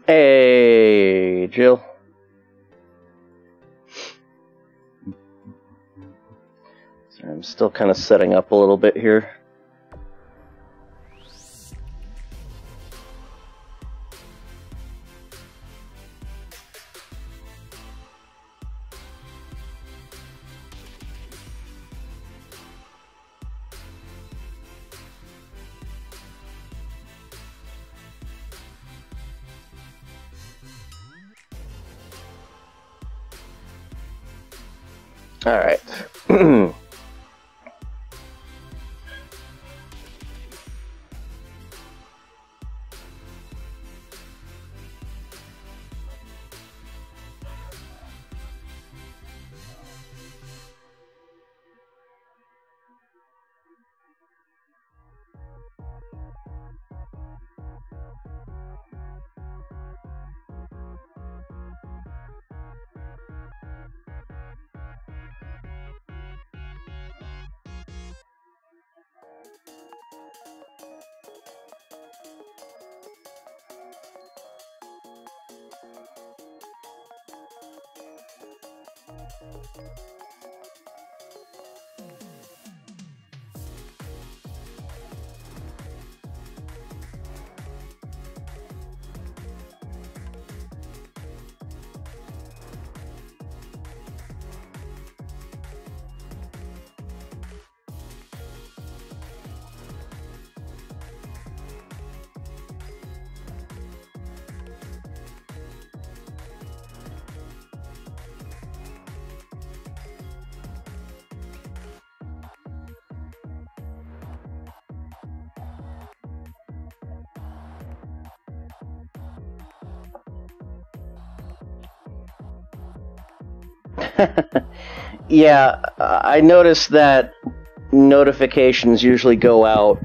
Hey, Jill. Sorry, I'm still kind of setting up a little bit here. All right. Yeah, I noticed that notifications usually go out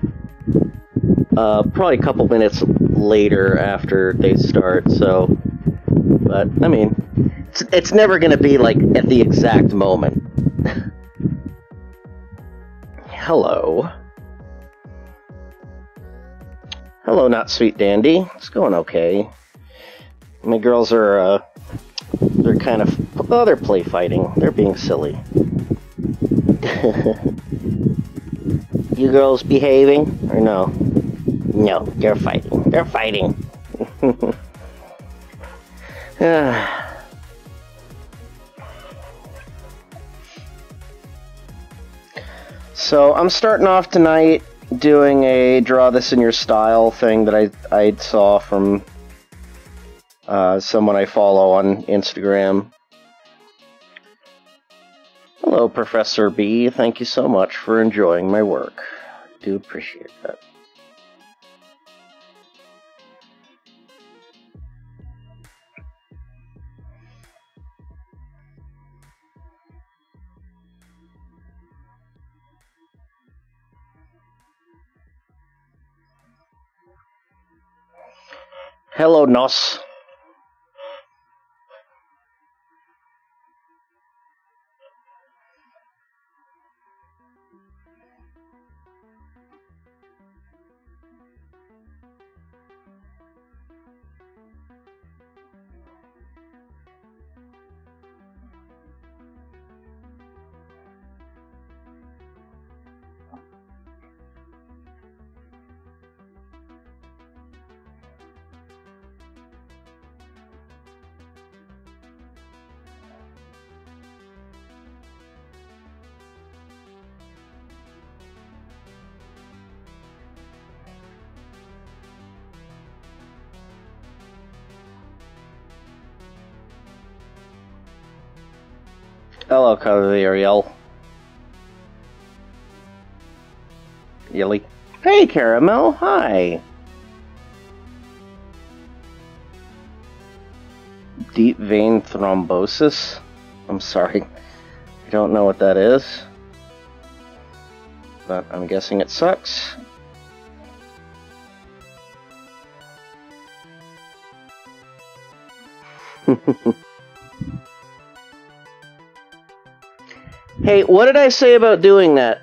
probably a couple minutes later after they start, so... But, I mean, it's never going to be, like, at the exact moment. Hello. Hello, Not Sweet Dandy. It's going okay. My girls are, they're kind of... Oh, they're play fighting. They're being silly. You girls behaving? Or no? No, they're fighting. They're fighting. So, I'm starting off tonight doing a draw this in your style thing that I saw from someone I follow on Instagram. Hello, Professor B. Thank you so much for enjoying my work. I do appreciate that. Hello, Nos. Hello, Ariel. Yelly. Hey, Caramel. Hi. Deep vein thrombosis? I'm sorry. I don't know what that is. But I'm guessing it sucks. Hey, what did I say about doing that?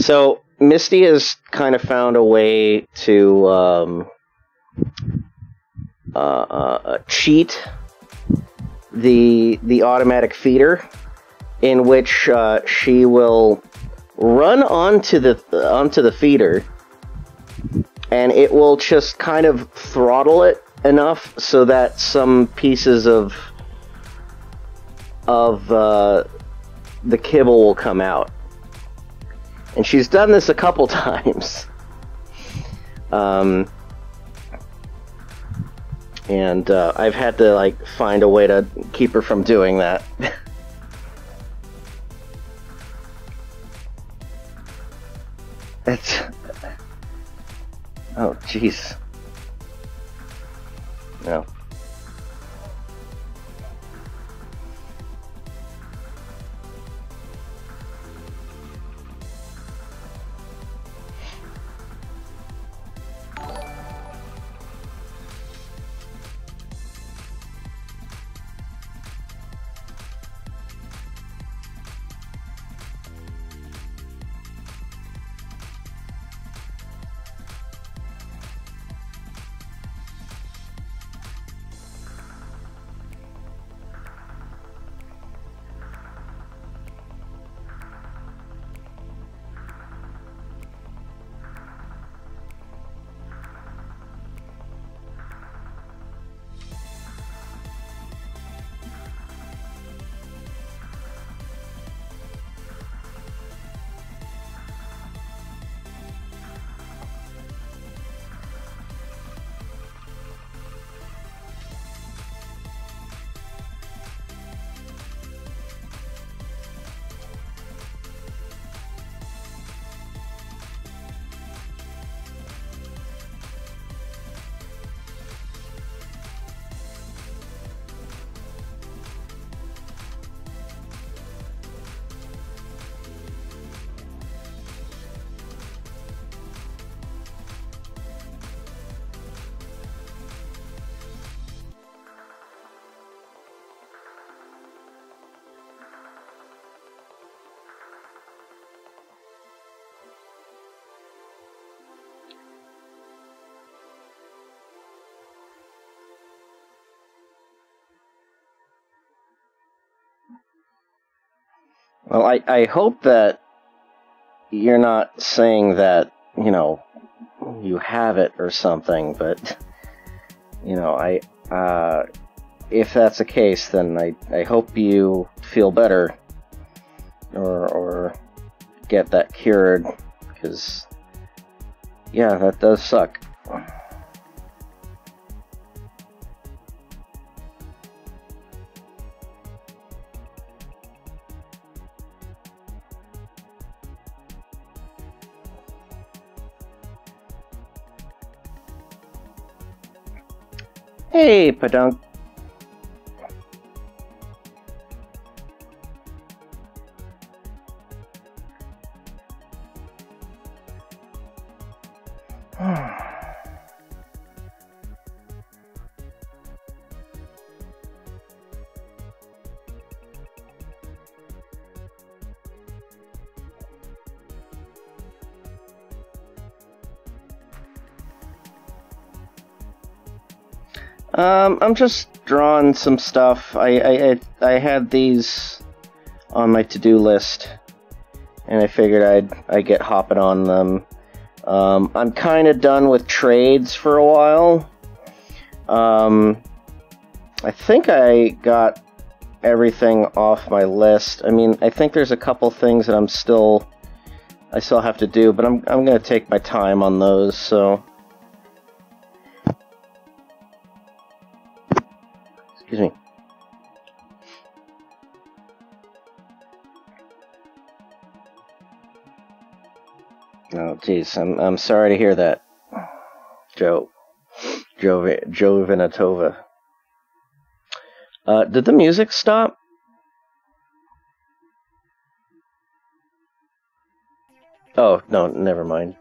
So Misty has kind of found a way to cheat the automatic feeder, in which she will run onto the feeder, and it will just kind of throttle it enough so that some pieces of the kibble will come out. And she's done this a couple times. And I've had to like find a way to keep her from doing that. It's... Oh, jeez. No. Well, I hope that you're not saying that, you know, you have it or something, but, you know, if that's the case, then I hope you feel better, or get that cured, because, yeah, that does suck. Hey, Padunk. I'm just drawing some stuff. I had these on my to-do list, and I figured I'd get hopping on them. I'm kind of done with trades for a while. I think I got everything off my list. I mean, I think there's a couple things that I still have to do, but I'm gonna take my time on those. So. Excuse me. Oh, geez, I'm sorry to hear that, Joe Vinatova. Did the music stop? Oh, no, never mind.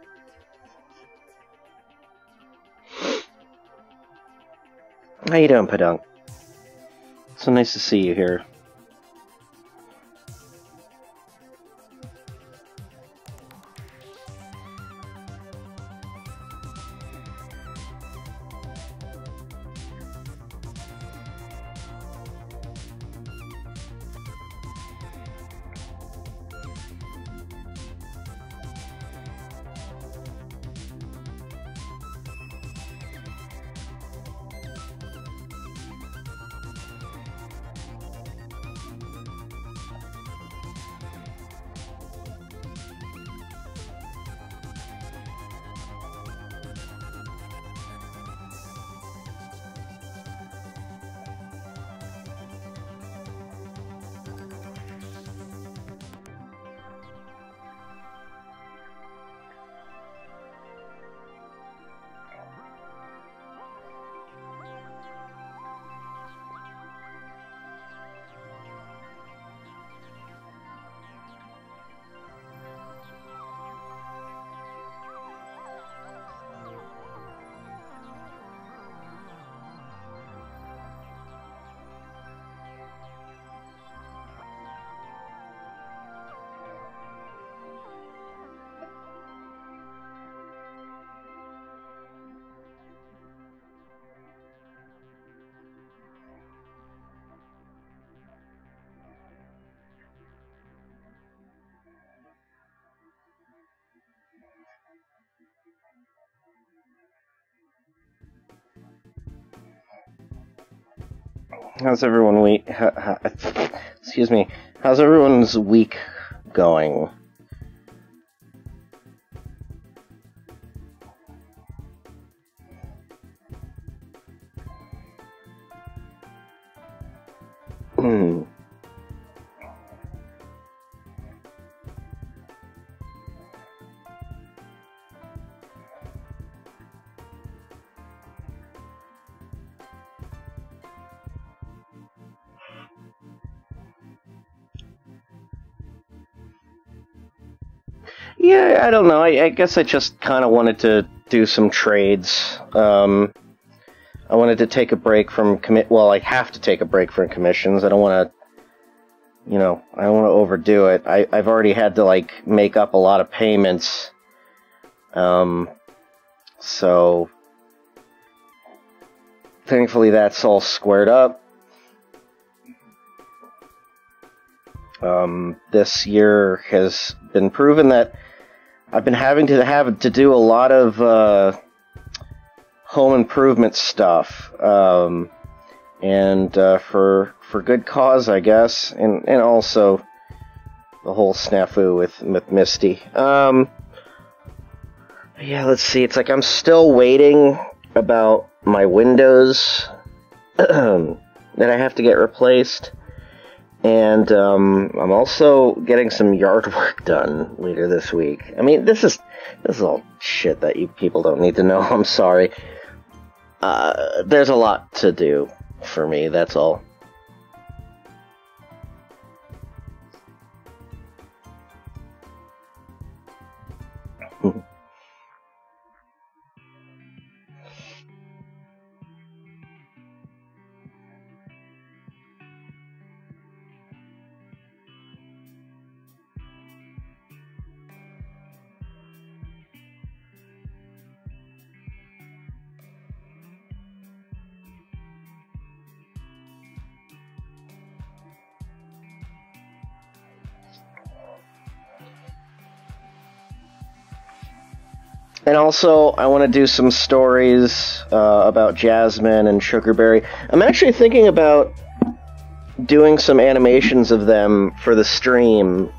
How you doing, Padunk? So nice to see you here. How's everyone week? Excuse me. How's everyone's week going? Yeah, I don't know. I guess I just kind of wanted to do some trades. I wanted to take a break from Well, I have to take a break from commissions. I don't want to, I don't want to overdo it. I've already had to like make up a lot of payments. So thankfully that's all squared up. This year has been proven that I've been having to do a lot of home improvement stuff, and for good cause, I guess, and also the whole snafu with Misty. Yeah, let's see. It's like I'm still waiting about my windows that I have to get replaced. And I'm also getting some yard work done later this week. I mean, this is all shit that you people don't need to know. I'm sorry. There's a lot to do for me, that's all. And also, I want to do some stories about Jasmine and Sugarberry. I'm actually thinking about doing some animations of them for the stream.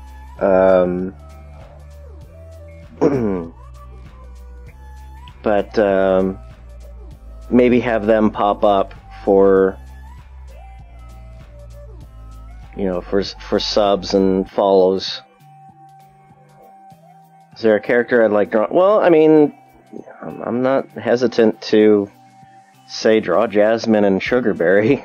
But maybe have them pop up for, for subs and follows. Is there a character I'd like drawn? Well, I mean, I'm not hesitant to say draw Jasmine and Sugarberry.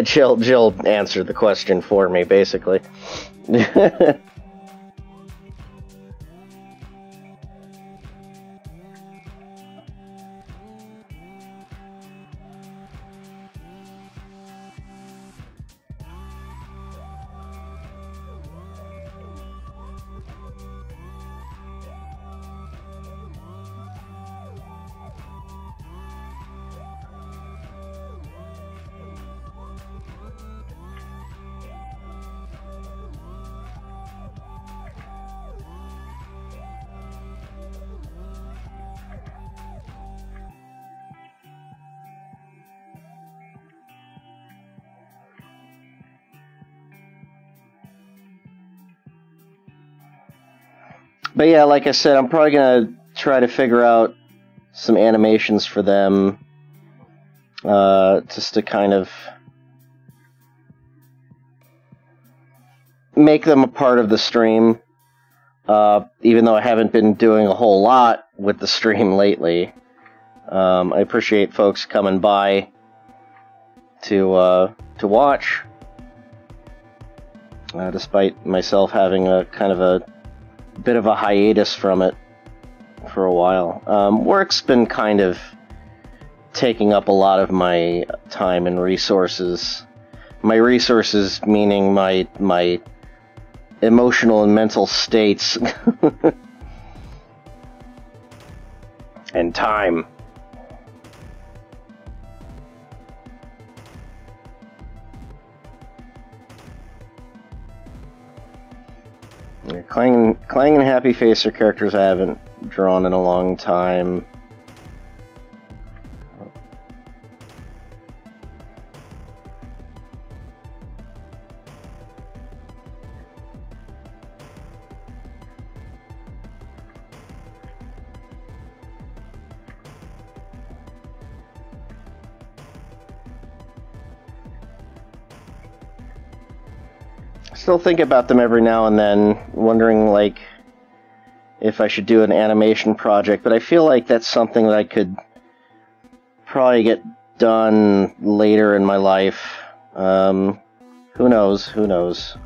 Jill answered the question for me, basically. But yeah, like I said, I'm probably gonna try to figure out some animations for them, just to kind of make them a part of the stream, even though I haven't been doing a whole lot with the stream lately. I appreciate folks coming by to watch, despite myself having a kind of a bit of a hiatus from it for a while. Work's been kind of taking up a lot of my time and resources. My resources meaning my emotional and mental states and time. Clang and Happy Face are characters I haven't drawn in a long time. still think about them every now and then, wondering, like, if I should do an animation project, but I feel like that's something that I could probably get done later in my life. Who knows? Who knows?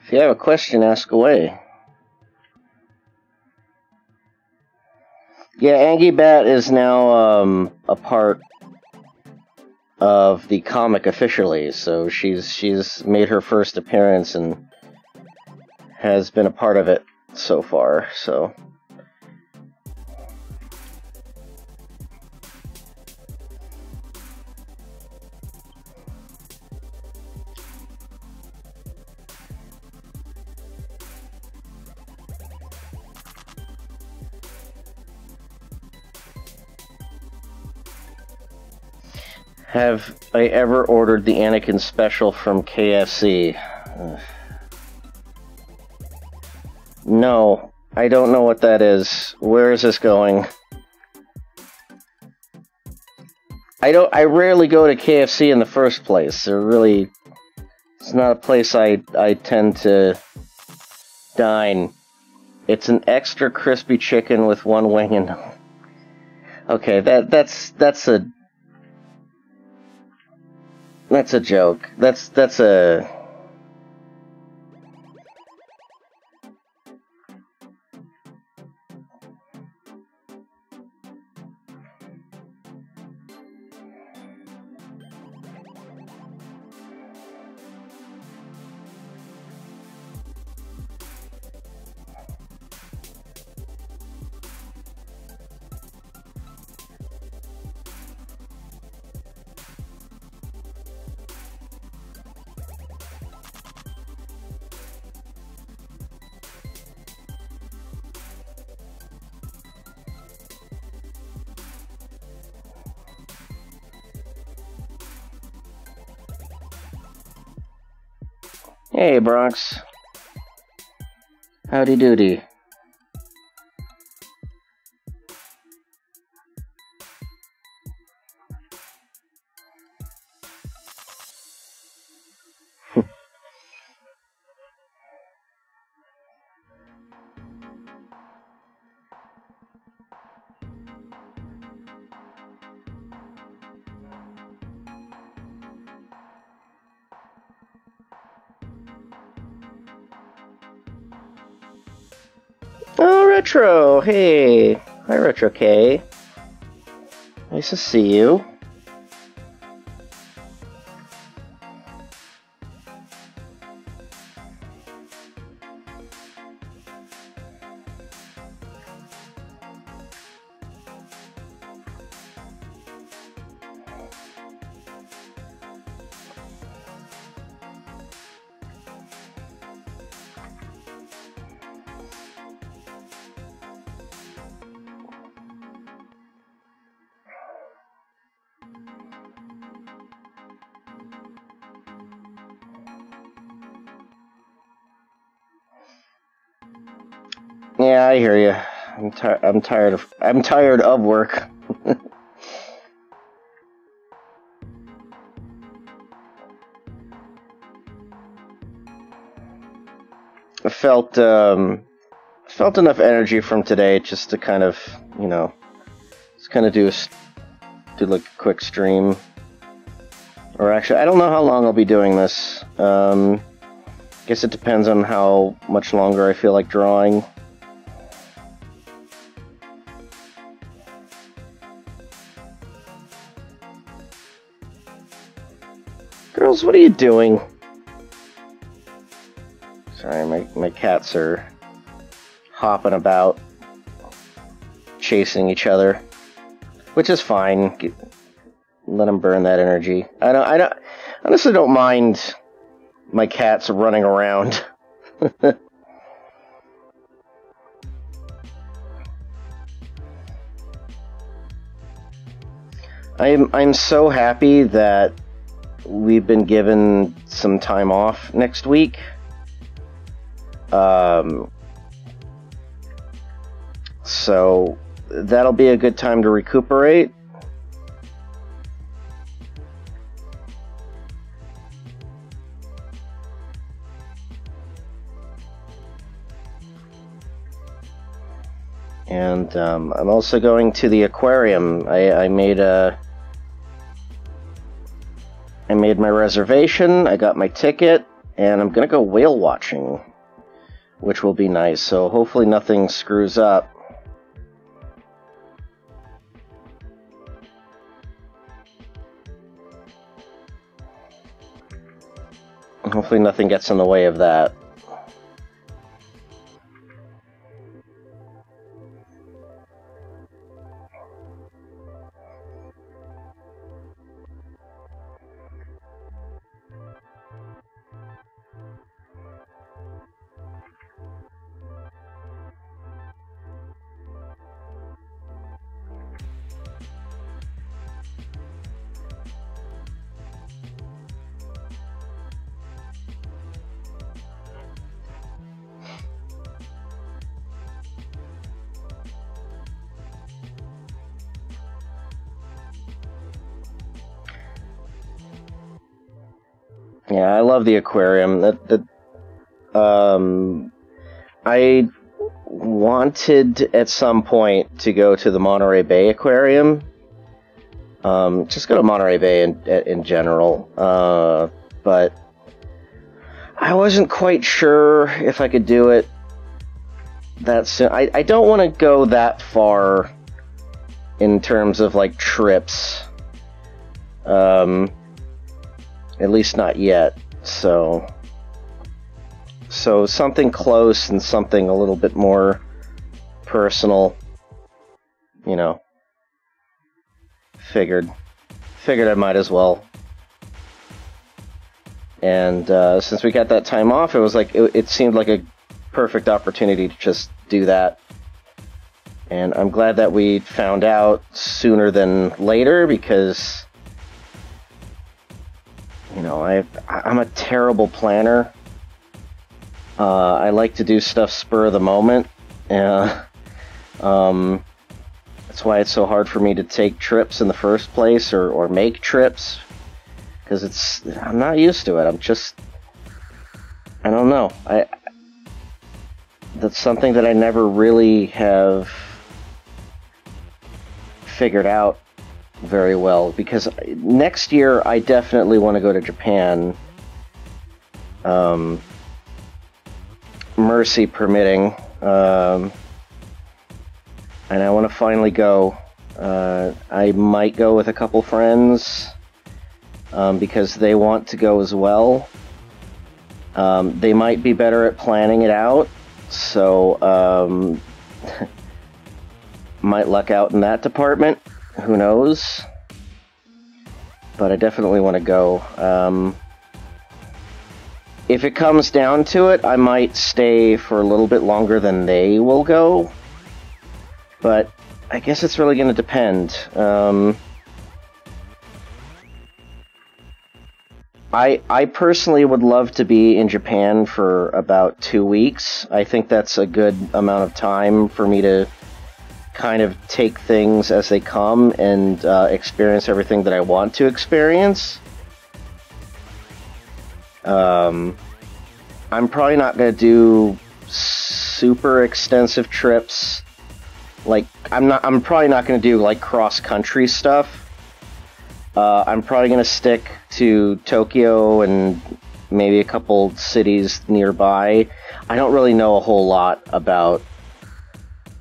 If you have a question, ask away. Yeah, Angie Bat is now a part of the comic officially, so she's made her first appearance and has been a part of it so far, so... Have I ever ordered the Anakin special from KFC? No, I don't know what that is. Where is this going? I rarely go to KFC in the first place. It's not a place I tend to dine. It's an extra crispy chicken with one wing and... Okay, that's a joke. That's a... Hey, Bronx. Howdy doody. Oh, Retro! Hey! Hi, Retro K. Nice to see you. Yeah, I hear you. I'm tired of work. I felt enough energy from today just to kind of, just kind of do like a quick stream. Or actually, I don't know how long I'll be doing this. Guess it depends on how much longer I feel like drawing. Girls, what are you doing? Sorry, my cats are hopping about, chasing each other, which is fine. Let them burn that energy. I honestly don't mind my cats running around. I'm so happy that we've been given some time off next week. So that'll be a good time to recuperate. And I'm also going to the aquarium. I made my reservation, I got my ticket, and I'm gonna go whale watching, which will be nice, so hopefully nothing screws up. Hopefully nothing gets in the way of that. Yeah, I love the aquarium. I wanted at some point to go to the Monterey Bay Aquarium. Just go to Monterey Bay in general. But I wasn't quite sure if I could do it that soon. I don't want to go that far in terms of like trips. At least not yet. So something close and something a little bit more personal, figured I might as well. And since we got that time off, it was like it seemed like a perfect opportunity to just do that. And I'm glad that we found out sooner than later, because I'm a terrible planner. I like to do stuff spur of the moment. That's why it's so hard for me to take trips in the first place, or make trips, because I'm not used to it. I don't know. That's something that I never really have figured out very well, because next year I definitely want to go to Japan, mercy permitting, and I want to finally go. I might go with a couple friends, because they want to go as well. They might be better at planning it out, so might luck out in that department. Who knows? But I definitely want to go. If it comes down to it, I might stay for a little bit longer than they will go. But I guess it's really going to depend. I personally would love to be in Japan for about 2 weeks. I think that's a good amount of time for me to kind of take things as they come and experience everything that I want to experience. I'm probably not going to do super extensive trips. Like, I'm probably not going to do, like, cross-country stuff. I'm probably going to stick to Tokyo and maybe a couple cities nearby. I don't really know a whole lot about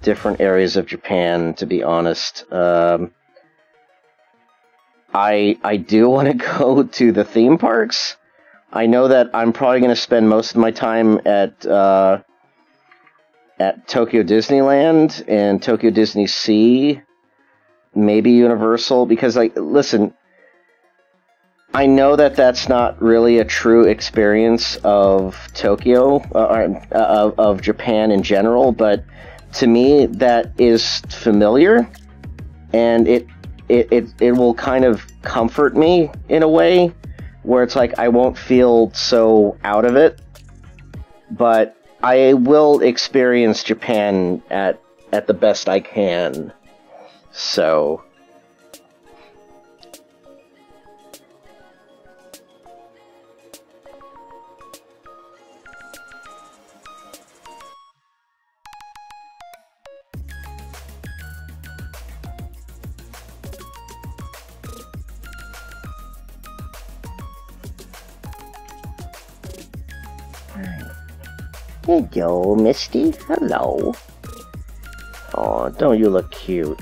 different areas of Japan, to be honest. I do want to go to the theme parks. I know that I'm probably going to spend most of my time at Tokyo Disneyland and Tokyo Disney Sea, maybe Universal, because, like, listen, I know that that's not really a true experience of Tokyo, of Japan in general, but to me, that is familiar, and it will kind of comfort me in a way, where it's like I won't feel so out of it, but I will experience Japan at the best I can, so... Hello, Misty. Hello. Aw, don't you look cute?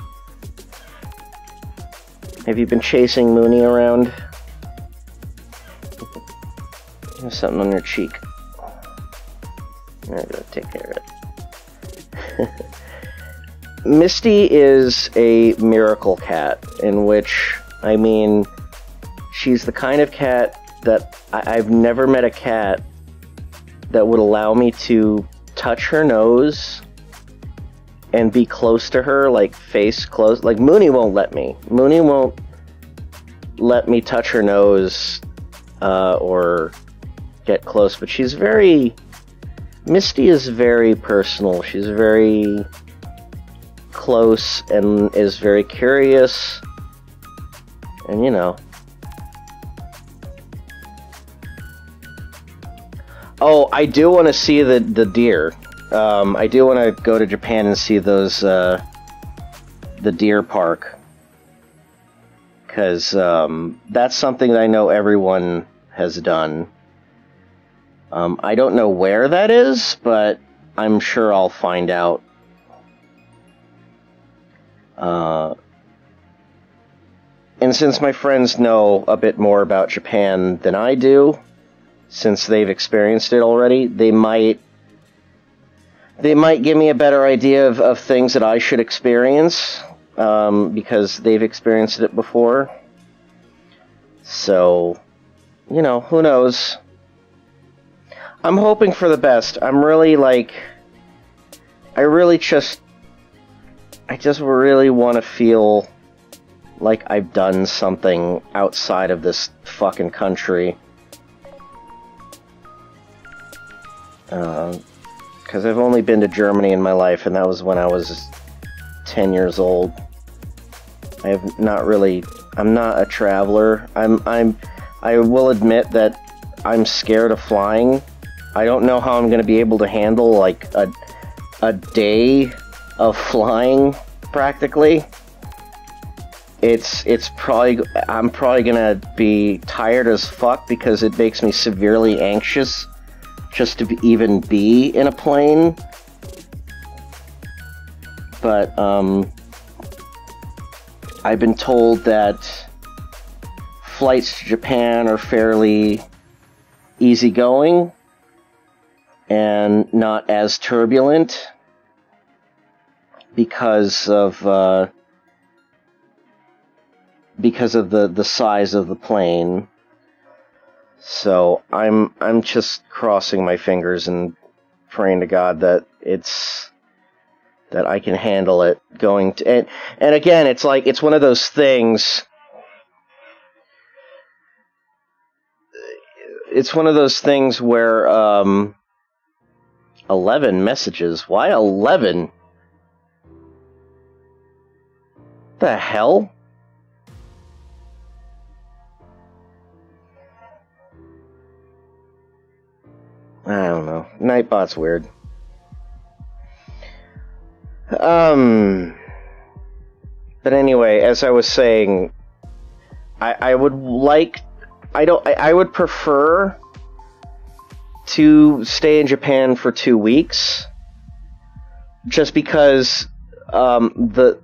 Have you been chasing Mooney around? There's something on your cheek. I'm gonna take care of it. Misty is a miracle cat, in which, I mean, she's the kind of cat that I've never met a cat that would allow me to touch her nose and be close to her, like face close. Like, Mooney won't let me. Mooney won't let me touch her nose or get close, but she's very... Misty is very personal. She's very close and is very curious. And, you know... Oh, I do want to see the deer. I do want to go to Japan and see those, the deer park. Because, that's something that I know everyone has done. I don't know where that is, but I'm sure I'll find out. And since my friends know a bit more about Japan than I do, since they've experienced it already, they might give me a better idea of things that I should experience, because they've experienced it before. So, you know, who knows? I'm hoping for the best. I'm really, like... I just really want to feel like I've done something outside of this fucking country. Because I've only been to Germany in my life, and that was when I was 10 years old. I'm not a traveler. I will admit that I'm scared of flying. I don't know how I'm going to be able to handle, like, a day of flying, practically. I'm probably going to be tired as fuck, because it makes me severely anxious just to even be in a plane. But, I've been told that flights to Japan are fairly easygoing and not as turbulent because of the size of the plane. So I'm just crossing my fingers and praying to God that I can handle it going to... And again, it's like, it's one of those things... it's one of those things where 11 messages. Why 11? The hell? I don't know. Nightbot's weird. But anyway, as I was saying, I would like, I would prefer to stay in Japan for 2 weeks, just because the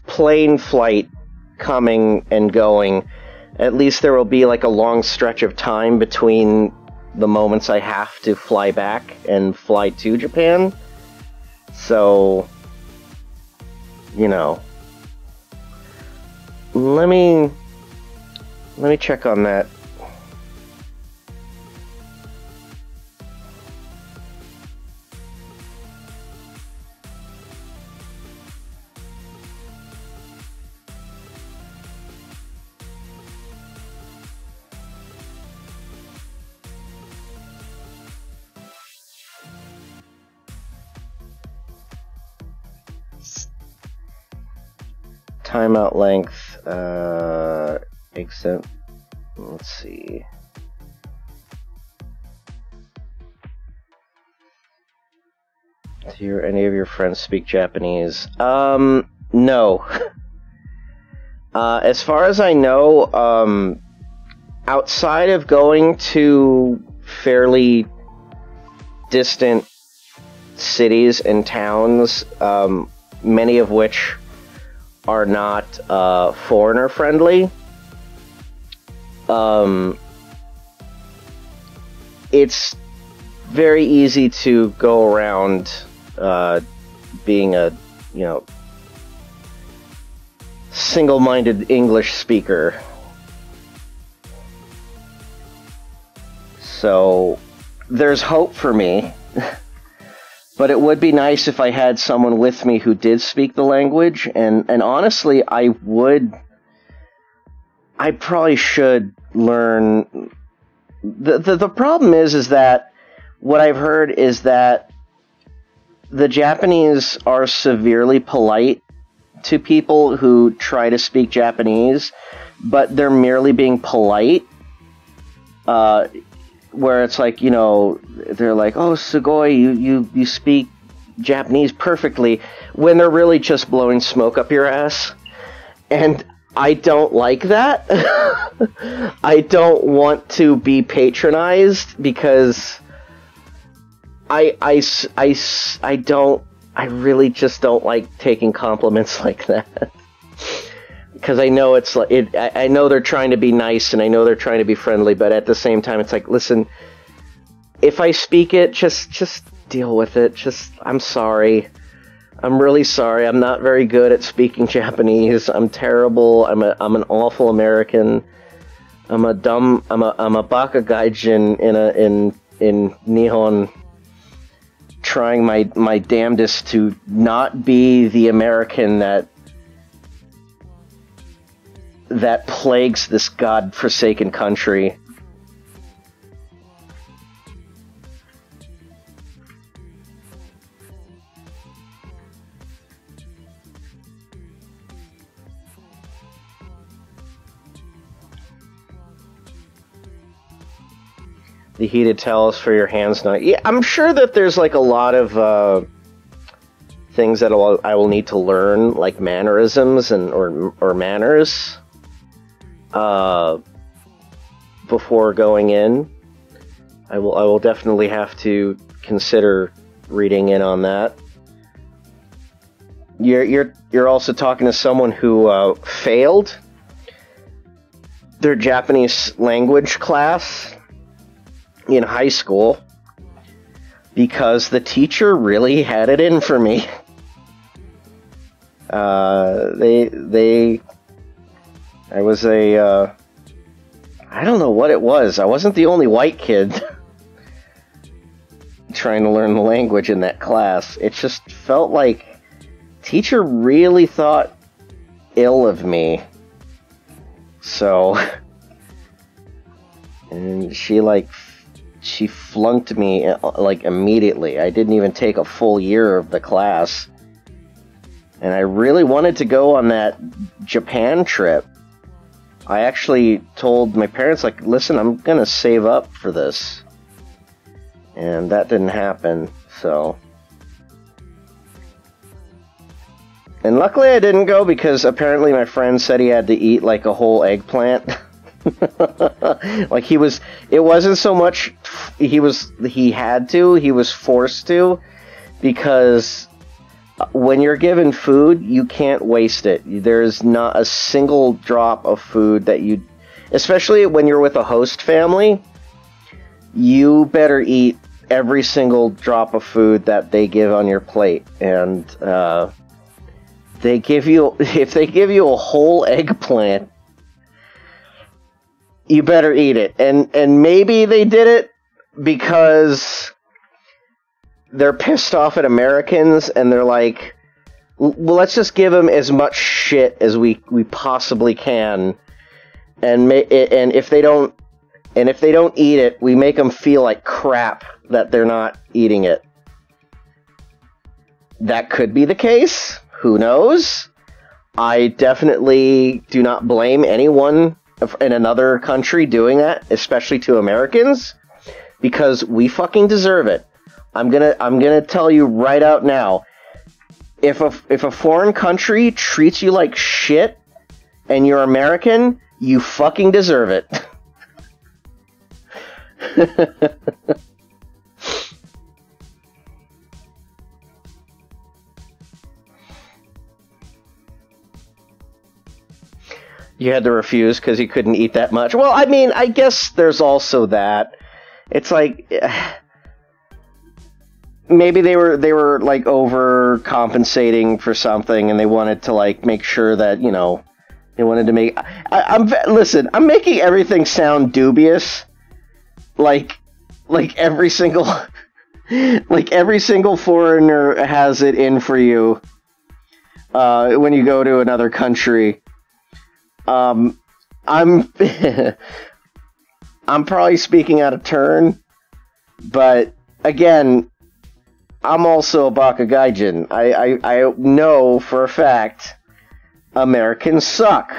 plane flight coming and going, at least there will be like a long stretch of time between the moments I have to fly back and fly to Japan. So, you know, let me check on that. Timeout length, except, let's see. Do any of your friends speak Japanese? No. As far as I know, outside of going to fairly distant cities and towns, many of which are not foreigner friendly, it's very easy to go around being a, you know, single-minded English speaker. So there's hope for me. But it would be nice if I had someone with me who did speak the language, and honestly, I probably should learn. The problem is that what I've heard is that the Japanese are severely polite to people who try to speak Japanese, but they're merely being polite. Where it's like, you know, they're like, oh, Sugoi, you speak Japanese perfectly, when they're really just blowing smoke up your ass. And I don't like that. I don't want to be patronized, because I really just don't like taking compliments like that. Because I know it's like I know they're trying to be nice, and I know they're trying to be friendly, but at the same time, it's like, listen, if I speak it, just deal with it. I'm sorry. I'm really sorry. I'm not very good at speaking Japanese. I'm terrible. I'm an awful American. I'm a baka gaijin in Nihon, trying my damnedest to not be the American that plagues this god-forsaken country. The heated towels for your hands now. Yeah, I'm sure that there's like a lot of things that I will need to learn, like mannerisms or manners, before going in. I will definitely have to consider reading in on that. You're also talking to someone who failed their Japanese language class in high school because the teacher really had it in for me. I was I don't know what it was. I wasn't the only white kid trying to learn the language in that class. It just felt like teacher really thought ill of me. So and she flunked me like immediately. I didn't even take a full year of the class, and I really wanted to go on that Japan trip. I actually told my parents, like, listen, I'm gonna save up for this, and that didn't happen. So, and luckily I didn't go because apparently my friend said he had to eat like a whole eggplant. Like it wasn't so much he was forced to, because when you're given food, you can't waste it. There's not a single drop of food that especially when you're with a host family, you better eat every single drop of food that they give on your plate. And if they give you a whole eggplant, you better eat it. And maybe they did it because they're pissed off at Americans, and they're like, well, let's just give them as much shit as we possibly can, and if they don't eat it, we make them feel like crap that they're not eating it. That could be the case. Who knows? I definitely do not blame anyone in another country doing that, especially to Americans, because we fucking deserve it. I'm gonna tell you right out now, if a foreign country treats you like shit and you're American, you fucking deserve it. You had to refuse because you couldn't eat that much. Well, I mean, I guess there's also that. It's like, maybe they were like overcompensating for something, and they wanted to like make sure that, you know, they wanted to make. Listen, I'm making everything sound dubious. Like every single foreigner has it in for you when you go to another country. I'm I'm probably speaking out of turn, but again, I'm also a Bakugaijin. I know for a fact Americans suck.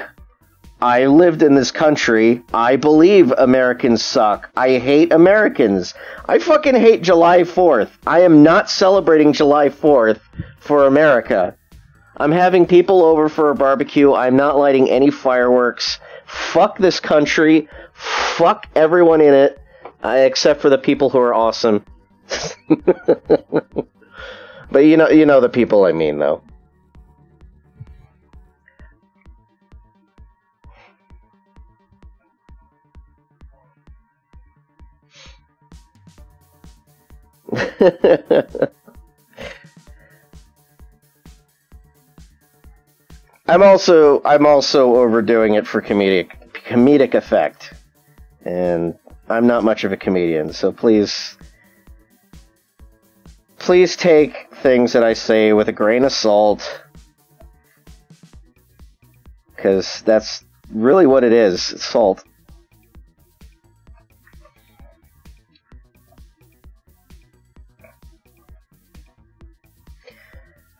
I lived in this country. I believe Americans suck. I hate Americans. I fucking hate July 4th. I am not celebrating July 4th for America. I'm having people over for a barbecue. I'm not lighting any fireworks. Fuck this country. Fuck everyone in it, except for the people who are awesome. But you know the people I mean, though. I'm also overdoing it for comedic effect, and I'm not much of a comedian, so please take things that I say with a grain of salt, because that's really what it is. It's salt.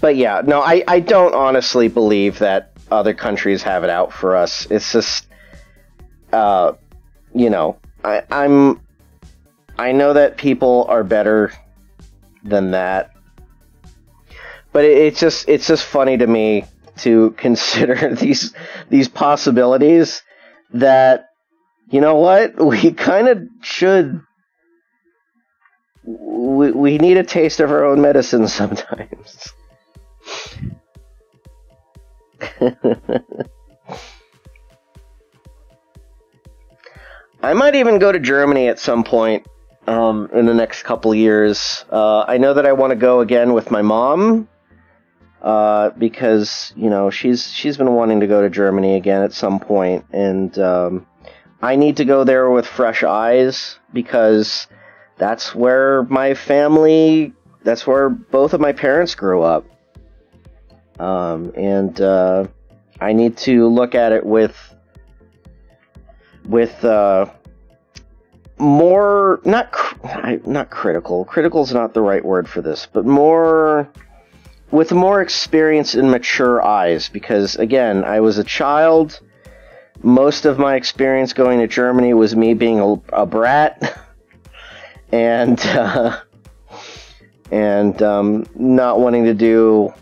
But yeah, no, I don't honestly believe that other countries have it out for us. It's just, I know that people are better than that, but it's just funny to me to consider these possibilities that, you know what, we kind of should. We need a taste of our own medicine sometimes. I might even go to Germany at some point in the next couple years. I know that I want to go again with my mom because she's been wanting to go to Germany again at some point, and I need to go there with fresh eyes because that's where that's where both of my parents grew up. And I need to look at it with more, not critical. Critical's not the right word for this, but more, with more experience and mature eyes, because, again, I was a child. Most of my experience going to Germany was me being a brat, and not wanting to do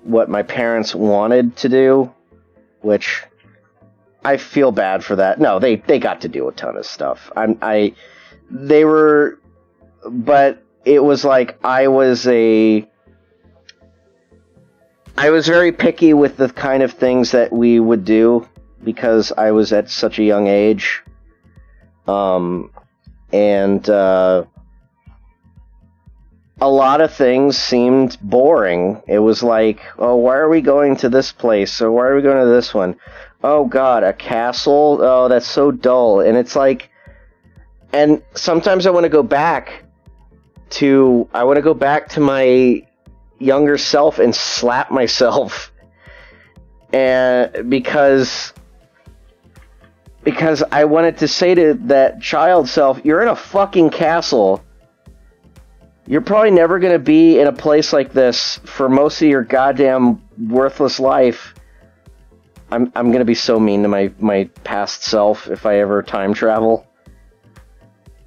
what my parents wanted to do, which I feel bad for that. No, they got to do a ton of stuff. But it was like I was very picky with the kind of things that we would do because I was at such a young age. A lot of things seemed boring. It was like, oh, why are we going to this place? Or why are we going to this one? Oh, God, a castle? Oh, that's so dull. And it's like... And sometimes I want to go back to my younger self and slap myself. And because I wanted to say to that child self, you're in a fucking castle. You're probably never going to be in a place like this for most of your goddamn worthless life. I'm going to be so mean to my past self if I ever time travel.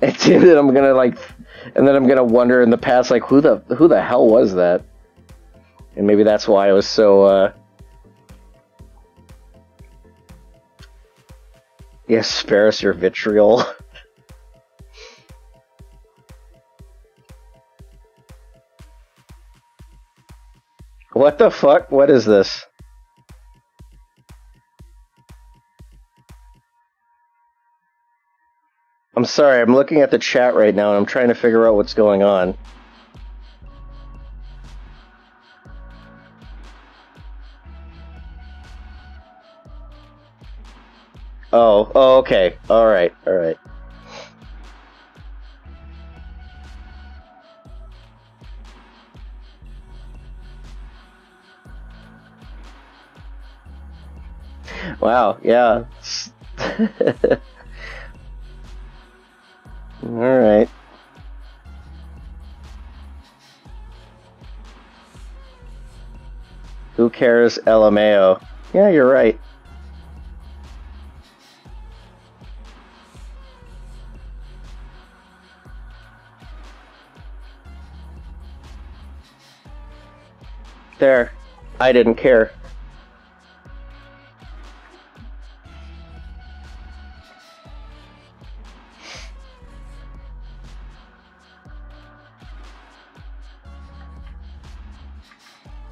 And then I'm going to wonder in the past, like, who the hell was that? And maybe that's why I was so, yes, spare us your vitriol. What the fuck? What is this? I'm sorry, I'm looking at the chat right now and I'm trying to figure out what's going on. Oh, okay. Alright. Wow, yeah. Alright. Who cares, LMAO? Yeah, you're right. There. I didn't care.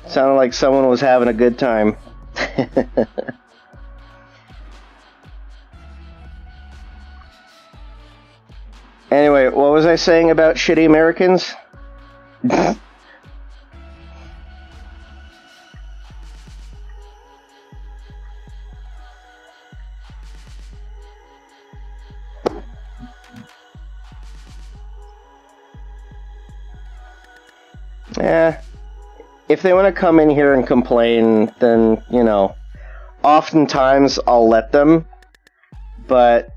Sounded like someone was having a good time. Anyway, what was I saying about shitty Americans? If they want to come in here and complain, then, you know, oftentimes I'll let them, but,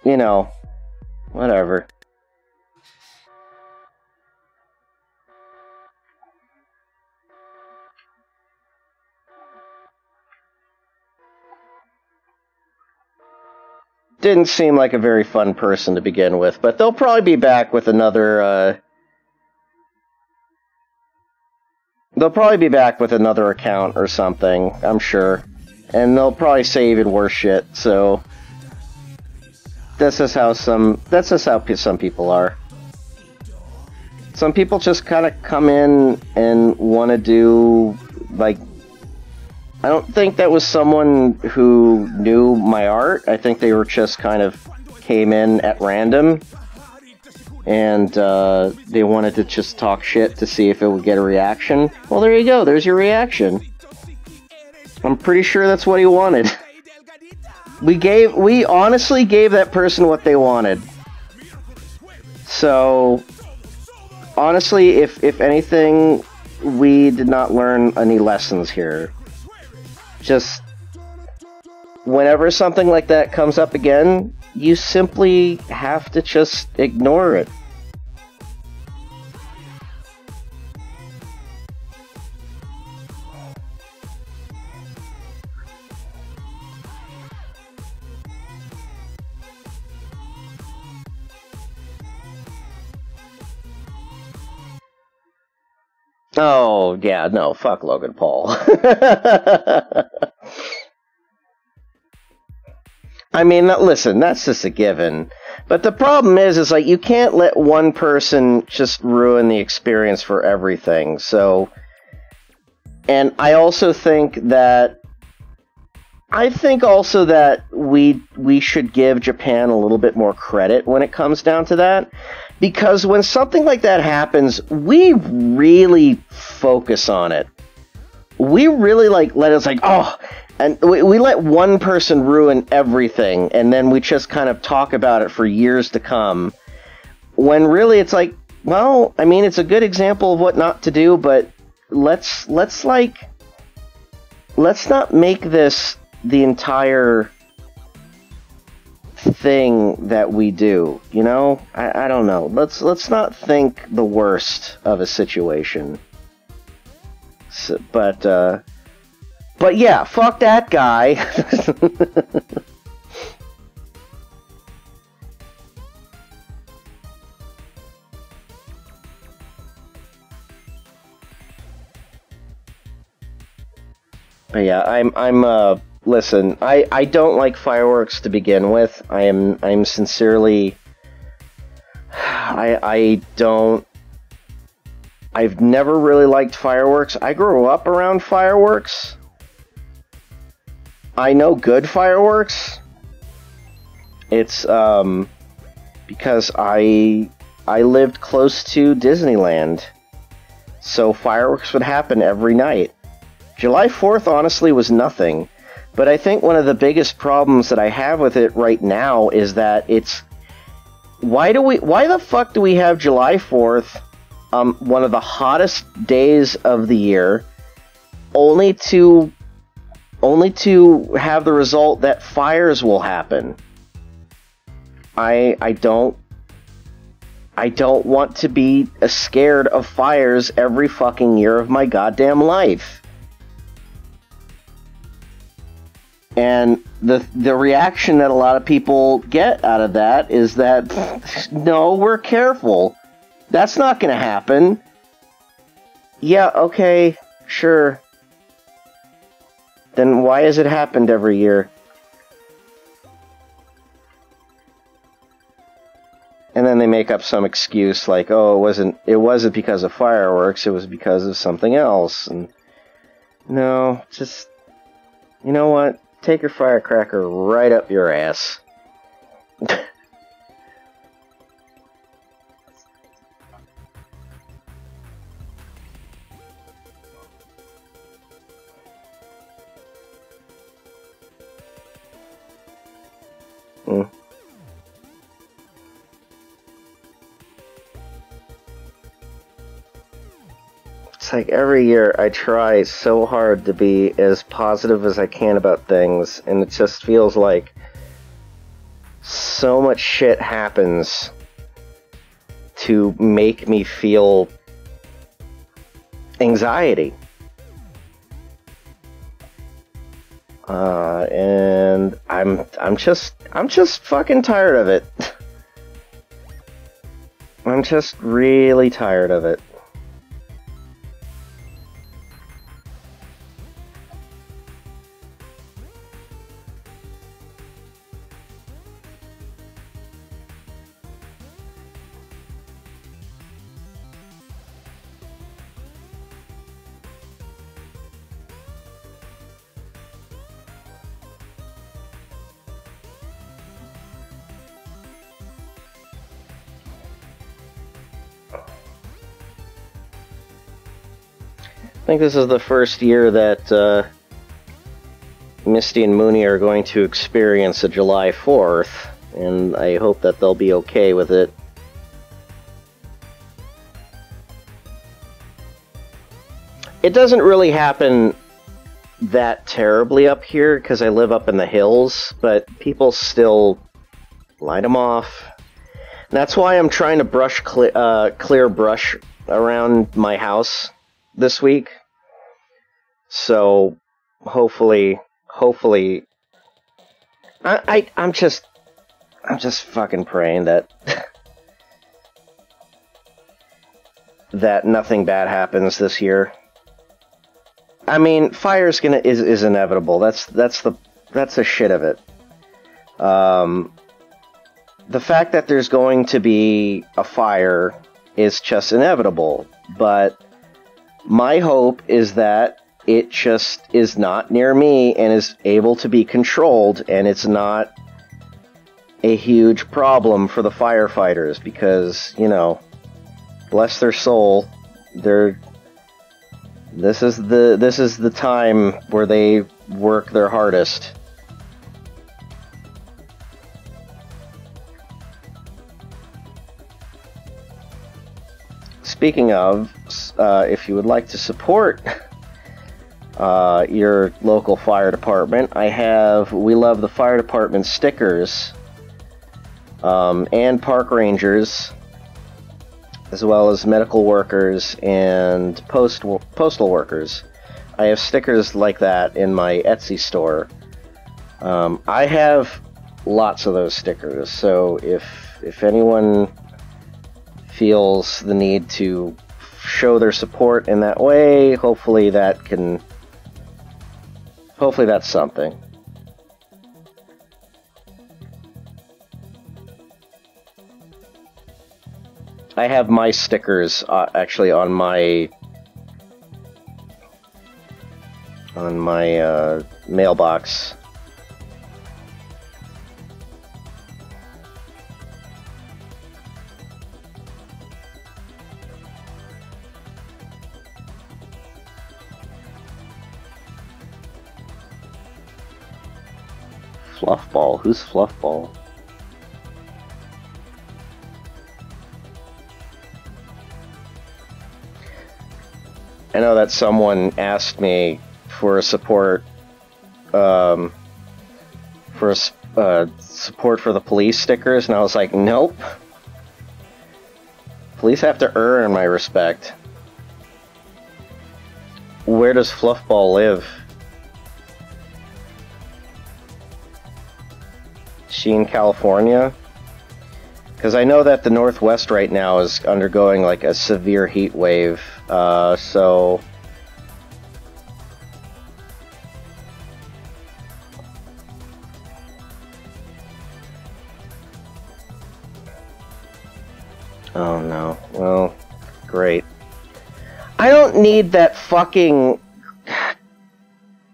you know, whatever. Didn't seem like a very fun person to begin with, but they'll probably be back with another, they'll probably be back with another account or something, I'm sure. And they'll probably say even worse shit, so... That's just how some people are. Some people just kind of come in and want to do, like... I don't think that was someone who knew my art. I think they were just kind of came in at random. And they wanted to just talk shit to see if it would get a reaction. Well, there you go. There's your reaction. I'm pretty sure that's what he wanted. We honestly gave that person what they wanted. So, honestly, if anything, we did not learn any lessons here. Just, whenever something like that comes up again, you simply have to just ignore it. Oh, yeah, no, fuck Logan Paul. I mean, listen, that's just a given. But the problem is like, you can't let one person just ruin the experience for everything. So, and I think also that we should give Japan a little bit more credit when it comes down to that. Because when something like that happens, we really focus on it. We really let us oh, and we let one person ruin everything, and then we just kind of talk about it for years to come. When really it's like, well, I mean, it's a good example of what not to do, but let's not make this the entire thing that we do, you know? I don't know. Let's not think the worst of a situation. So, but yeah, fuck that guy. But yeah, I'm listen, I don't like fireworks to begin with. I'm sincerely I've never really liked fireworks. I grew up around fireworks. I know good fireworks. It's because I lived close to Disneyland. So fireworks would happen every night. July 4th honestly was nothing. But I think one of the biggest problems that I have with it right now is that it's why the fuck do we have July 4th, one of the hottest days of the year, only to have the result that fires will happen? I don't want to be scared of fires every fucking year of my goddamn life. And the reaction that a lot of people get out of that is that, no, we're careful. That's not going to happen. Yeah, okay, sure. Then why has it happened every year? And then they make up some excuse like, oh, it wasn't because of fireworks, it was because of something else. And no, just, you know what? Take your firecracker right up your ass. It's like every year I try so hard to be as positive as I can about things, and it just feels like so much shit happens to make me feel anxiety. And I'm just fucking tired of it. I'm just really tired of it. I think this is the first year that Misty and Mooney are going to experience a July 4th, and I hope that they'll be okay with it. It doesn't really happen that terribly up here because I live up in the hills, but people still Light them off. That's why I'm trying to clear brush around my house this week. So hopefully, I'm just fucking praying that that nothing bad happens this year. I mean, fire's is inevitable. That's the shit of it. The fact that there's going to be a fire is just inevitable, but my hope is that it just is not near me and is able to be controlled, and it's not a huge problem for the firefighters because, you know, bless their soul, this is the time where they work their hardest. Speaking of, if you would like to support your local fire department, I have We Love the Fire Department stickers and park rangers, as well as medical workers and postal workers. I have stickers like that in my Etsy store. I have lots of those stickers, so if anyone feels the need to show their support in that way, hopefully that's something. I have my stickers actually on my mailbox. Fluffball? Who's Fluffball? I know that someone asked me for support, support for the police stickers, and I was like, nope. Police have to earn my respect. Where does Fluffball live? Is she in California? Because I know that the Northwest right now is undergoing like a severe heat wave, so... Oh no, well, great. I don't need that fucking... I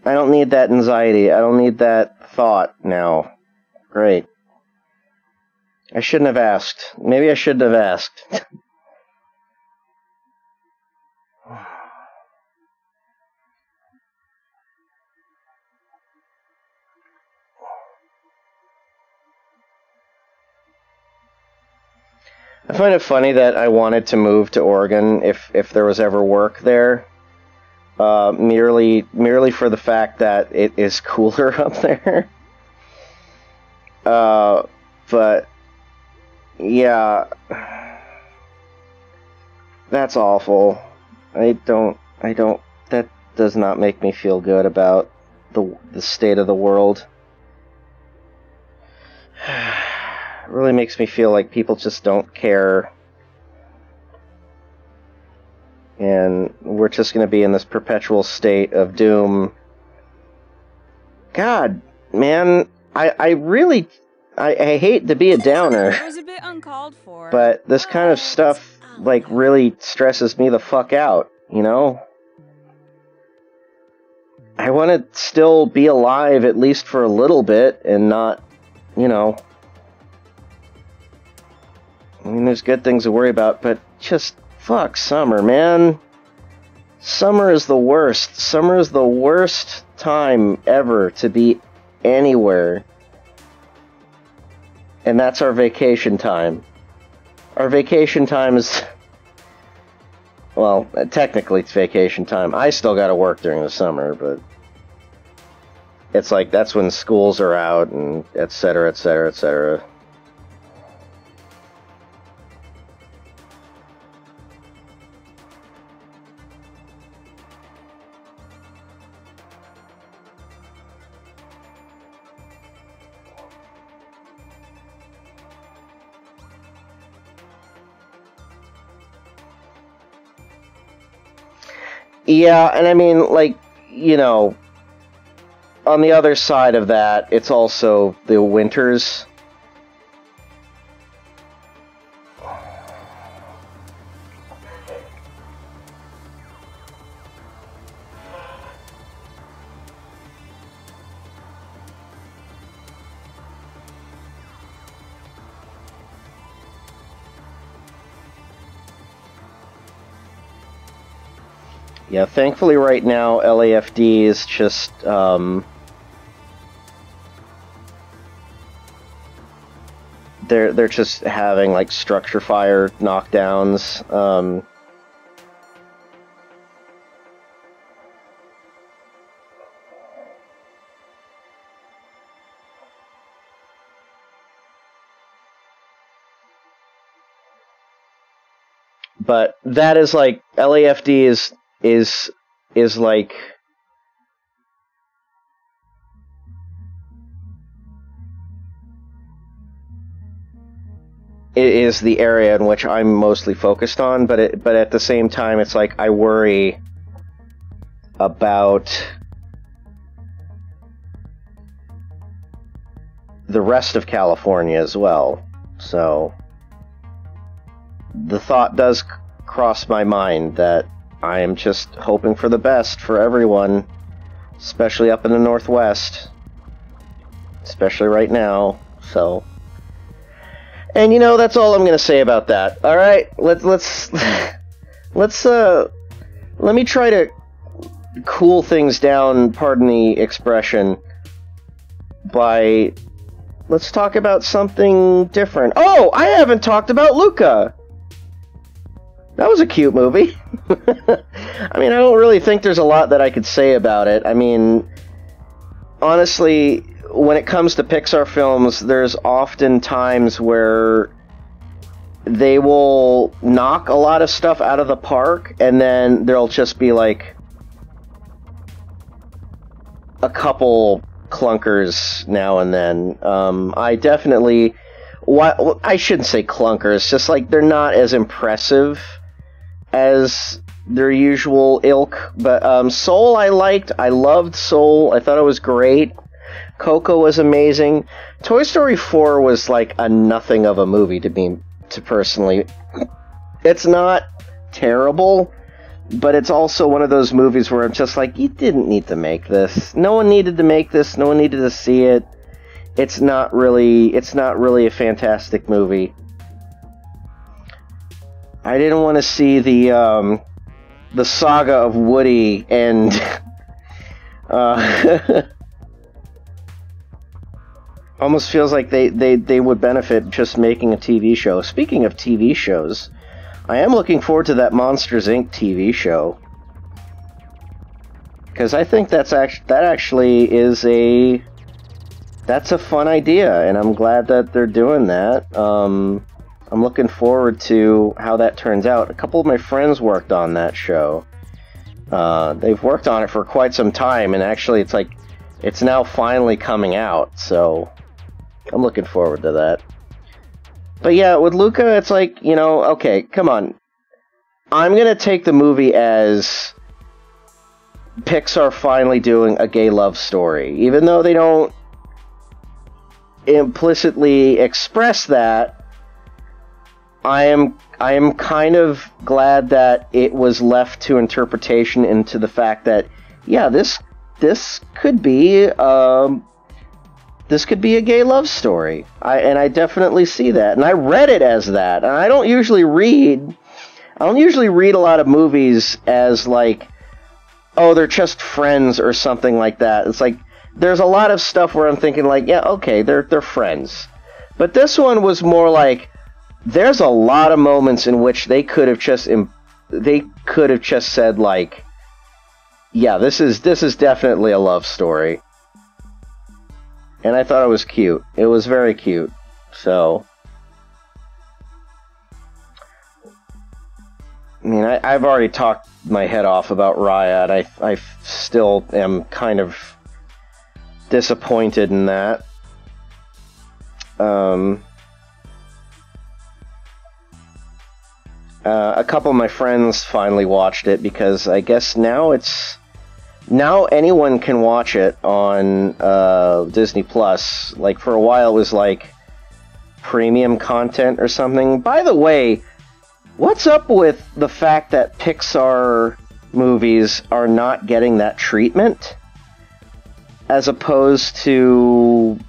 don't need that anxiety, I don't need that thought now. Great. I shouldn't have asked. Maybe I shouldn't have asked. I find it funny that I wanted to move to Oregon if there was ever work there, merely for the fact that it is cooler up there. But yeah, that's awful. That does not make me feel good about the state of the world. It really makes me feel like people just don't care. And we're just going to be in this perpetual state of doom. God, man, I really hate to be a downer. It was a bit uncalled for. But this kind of stuff, like, really stresses me the fuck out, you know? I want to still be alive at least for a little bit and not, you know... I mean, there's good things to worry about, but just fuck summer, man. Summer is the worst. Summer is the worst time ever to be anywhere. And that's our vacation time. Our vacation time is... Well, technically it's vacation time. I still gotta work during the summer, but... It's like, that's when schools are out, and et cetera, et cetera, et cetera. Yeah, and I mean, like, you know, on the other side of that, it's also the winters. Yeah, thankfully right now LAFD is just they're just having like structure fire knockdowns. But that is like LAFD is like it is the area in which I'm mostly focused on, but at the same time it's like I worry about the rest of California as well. So the thought does cross my mind that I am just hoping for the best for everyone, especially up in the Northwest, especially right now. So, and you know, that's all I'm gonna say about that. All right, let's let me try to cool things down. Pardon the expression. By let's talk about something different. Oh, I haven't talked about Luca. That was a cute movie. I mean, I don't really think there's a lot that I could say about it. I mean, honestly, when it comes to Pixar films, there's often times where they will knock a lot of stuff out of the park, and then there'll just be like a couple clunkers now and then. I definitely... I shouldn't say clunkers, just like they're not as impressive as their usual ilk. But Soul I liked. I loved Soul. I thought it was great. Coco was amazing. Toy Story 4 was like a nothing of a movie to me, to personally. It's not terrible, but it's also one of those movies where I'm just like, you didn't need to make this. No one needed to make this. No one needed to see it. It's not really a fantastic movie. I didn't want to see the saga of Woody and almost feels like they would benefit just making a TV show. Speaking of TV shows, I am looking forward to that Monsters, Inc. TV show. Because I think that actually is that's a fun idea, and I'm glad that they're doing that. I'm looking forward to how that turns out. A couple of my friends worked on that show. They've worked on it for quite some time, and actually it's now finally coming out, so I'm looking forward to that. But yeah, with Luca, it's like, you know, okay, come on. I'm gonna take the movie as Pixar finally doing a gay love story. Even though they don't implicitly express that, I am kind of glad that it was left to interpretation into the fact that, yeah, this could be a gay love story. I definitely see that, and I read it as that. And I don't usually read a lot of movies as like, oh, they're just friends or something like that. It's like there's a lot of stuff where I'm thinking like, yeah, okay, they're friends. But this one was more like, there's a lot of moments in which they could have just said like, yeah, this is definitely a love story. And I thought it was cute. It was very cute. So, I mean, I've already talked my head off about Raya, and I still am kind of disappointed in that. A couple of my friends finally watched it because I guess now anyone can watch it on Disney Plus. Like, for a while it was like premium content or something. By the way, what's up with the fact that Pixar movies are not getting that treatment as opposed to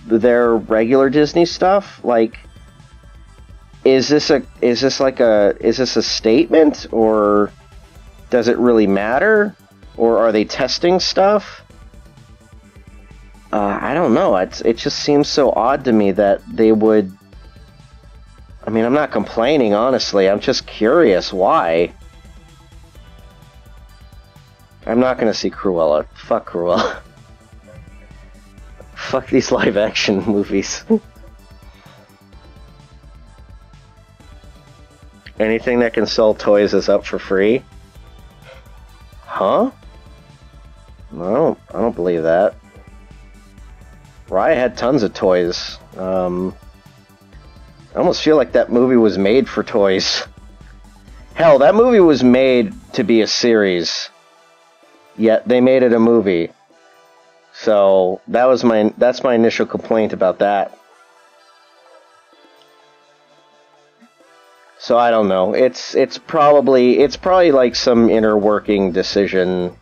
their regular Disney stuff? Like, is this a statement, or does it really matter, or are they testing stuff? I don't know. It just seems so odd to me that they would. I mean, I'm not complaining, honestly. I'm just curious why. I'm not gonna see Cruella. Fuck Cruella. Fuck these live-action movies. Anything that can sell toys is up for free? Huh? I don't believe that. Raya had tons of toys. I almost feel like that movie was made for toys. Hell, that movie was made to be a series. Yet they made it a movie. So that's my initial complaint about that. So I don't know. It's probably like some inner working decision.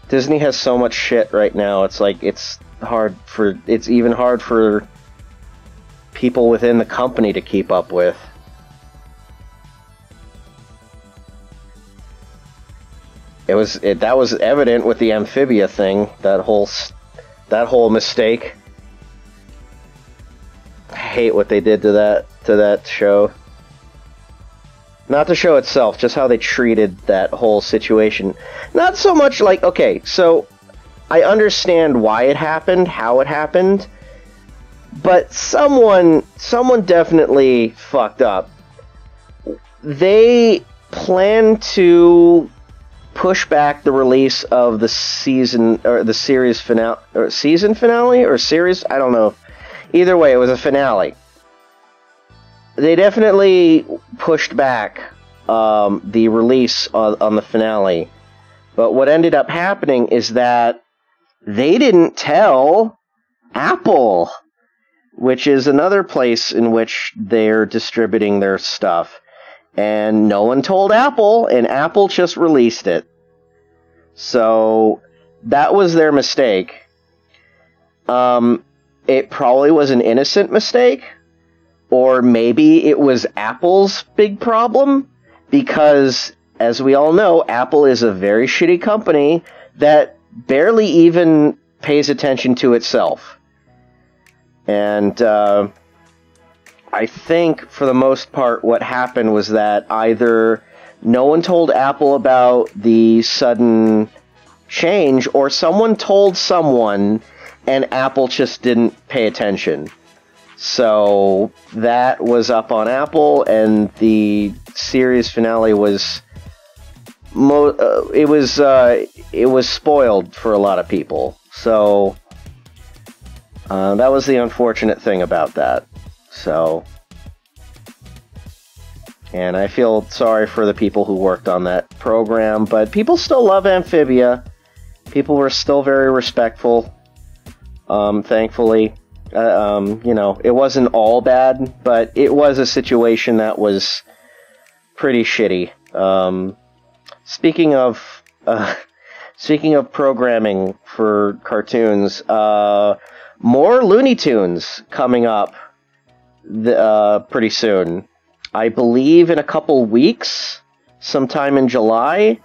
Disney has so much shit right now. It's like it's even hard for people within the company to keep up with. That was evident with the Amphibia thing. That whole mistake. I hate what they did to that show. Not the show itself, just how they treated that whole situation. Not so much like, okay, so I understand why it happened, how it happened, but someone definitely fucked up. They plan to push back the release of the season, or the series finale, or season finale, or series, I don't know. Either way, it was a finale. They definitely pushed back the release on the finale. But what ended up happening is that they didn't tell Apple, which is another place in which they're distributing their stuff. And no one told Apple, and Apple just released it. So that was their mistake. It probably was an innocent mistake. Or maybe it was Apple's big problem, because, as we all know, Apple is a very shitty company that barely even pays attention to itself. And I think, for the most part, what happened was that either no one told Apple about the sudden change, or someone told someone, and Apple just didn't pay attention. So that was up on Apple, and the series finale was it was spoiled for a lot of people. So that was the unfortunate thing about that. So, and I feel sorry for the people who worked on that program, but people still love Amphibia. People were still very respectful. Thankfully. You know, it wasn't all bad, but it was a situation that was pretty shitty. Speaking of programming for cartoons, more Looney Tunes coming up pretty soon. I believe in a couple weeks, sometime in July,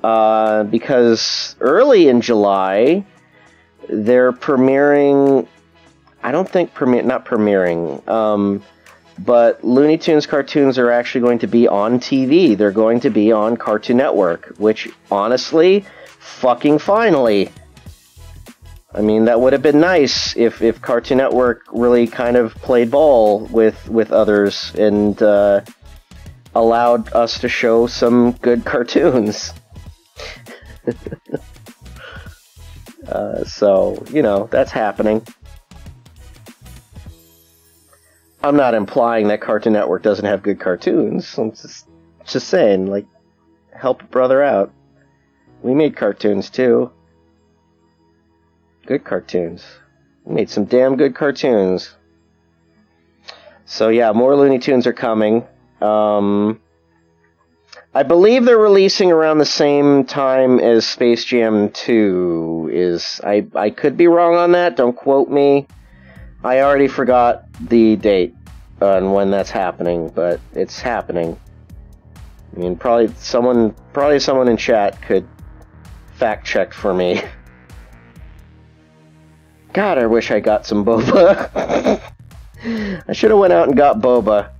because early in July they're premiering. I don't think not premiering, but Looney Tunes cartoons are actually going to be on TV. They're going to be on Cartoon Network, which, honestly, fucking finally. I mean, that would have been nice if Cartoon Network really kind of played ball with others and allowed us to show some good cartoons. So, you know, that's happening. I'm not implying that Cartoon Network doesn't have good cartoons. I'm just saying, like, help a brother out. We made cartoons too. Good cartoons. We made some damn good cartoons. So yeah, more Looney Tunes are coming. I believe they're releasing around the same time as Space Jam 2 is. I could be wrong on that, don't quote me. I already forgot the date on when that's happening, but it's happening. I mean, probably someone in chat could fact check for me. God, I wish I got some boba. I should have went out and got boba.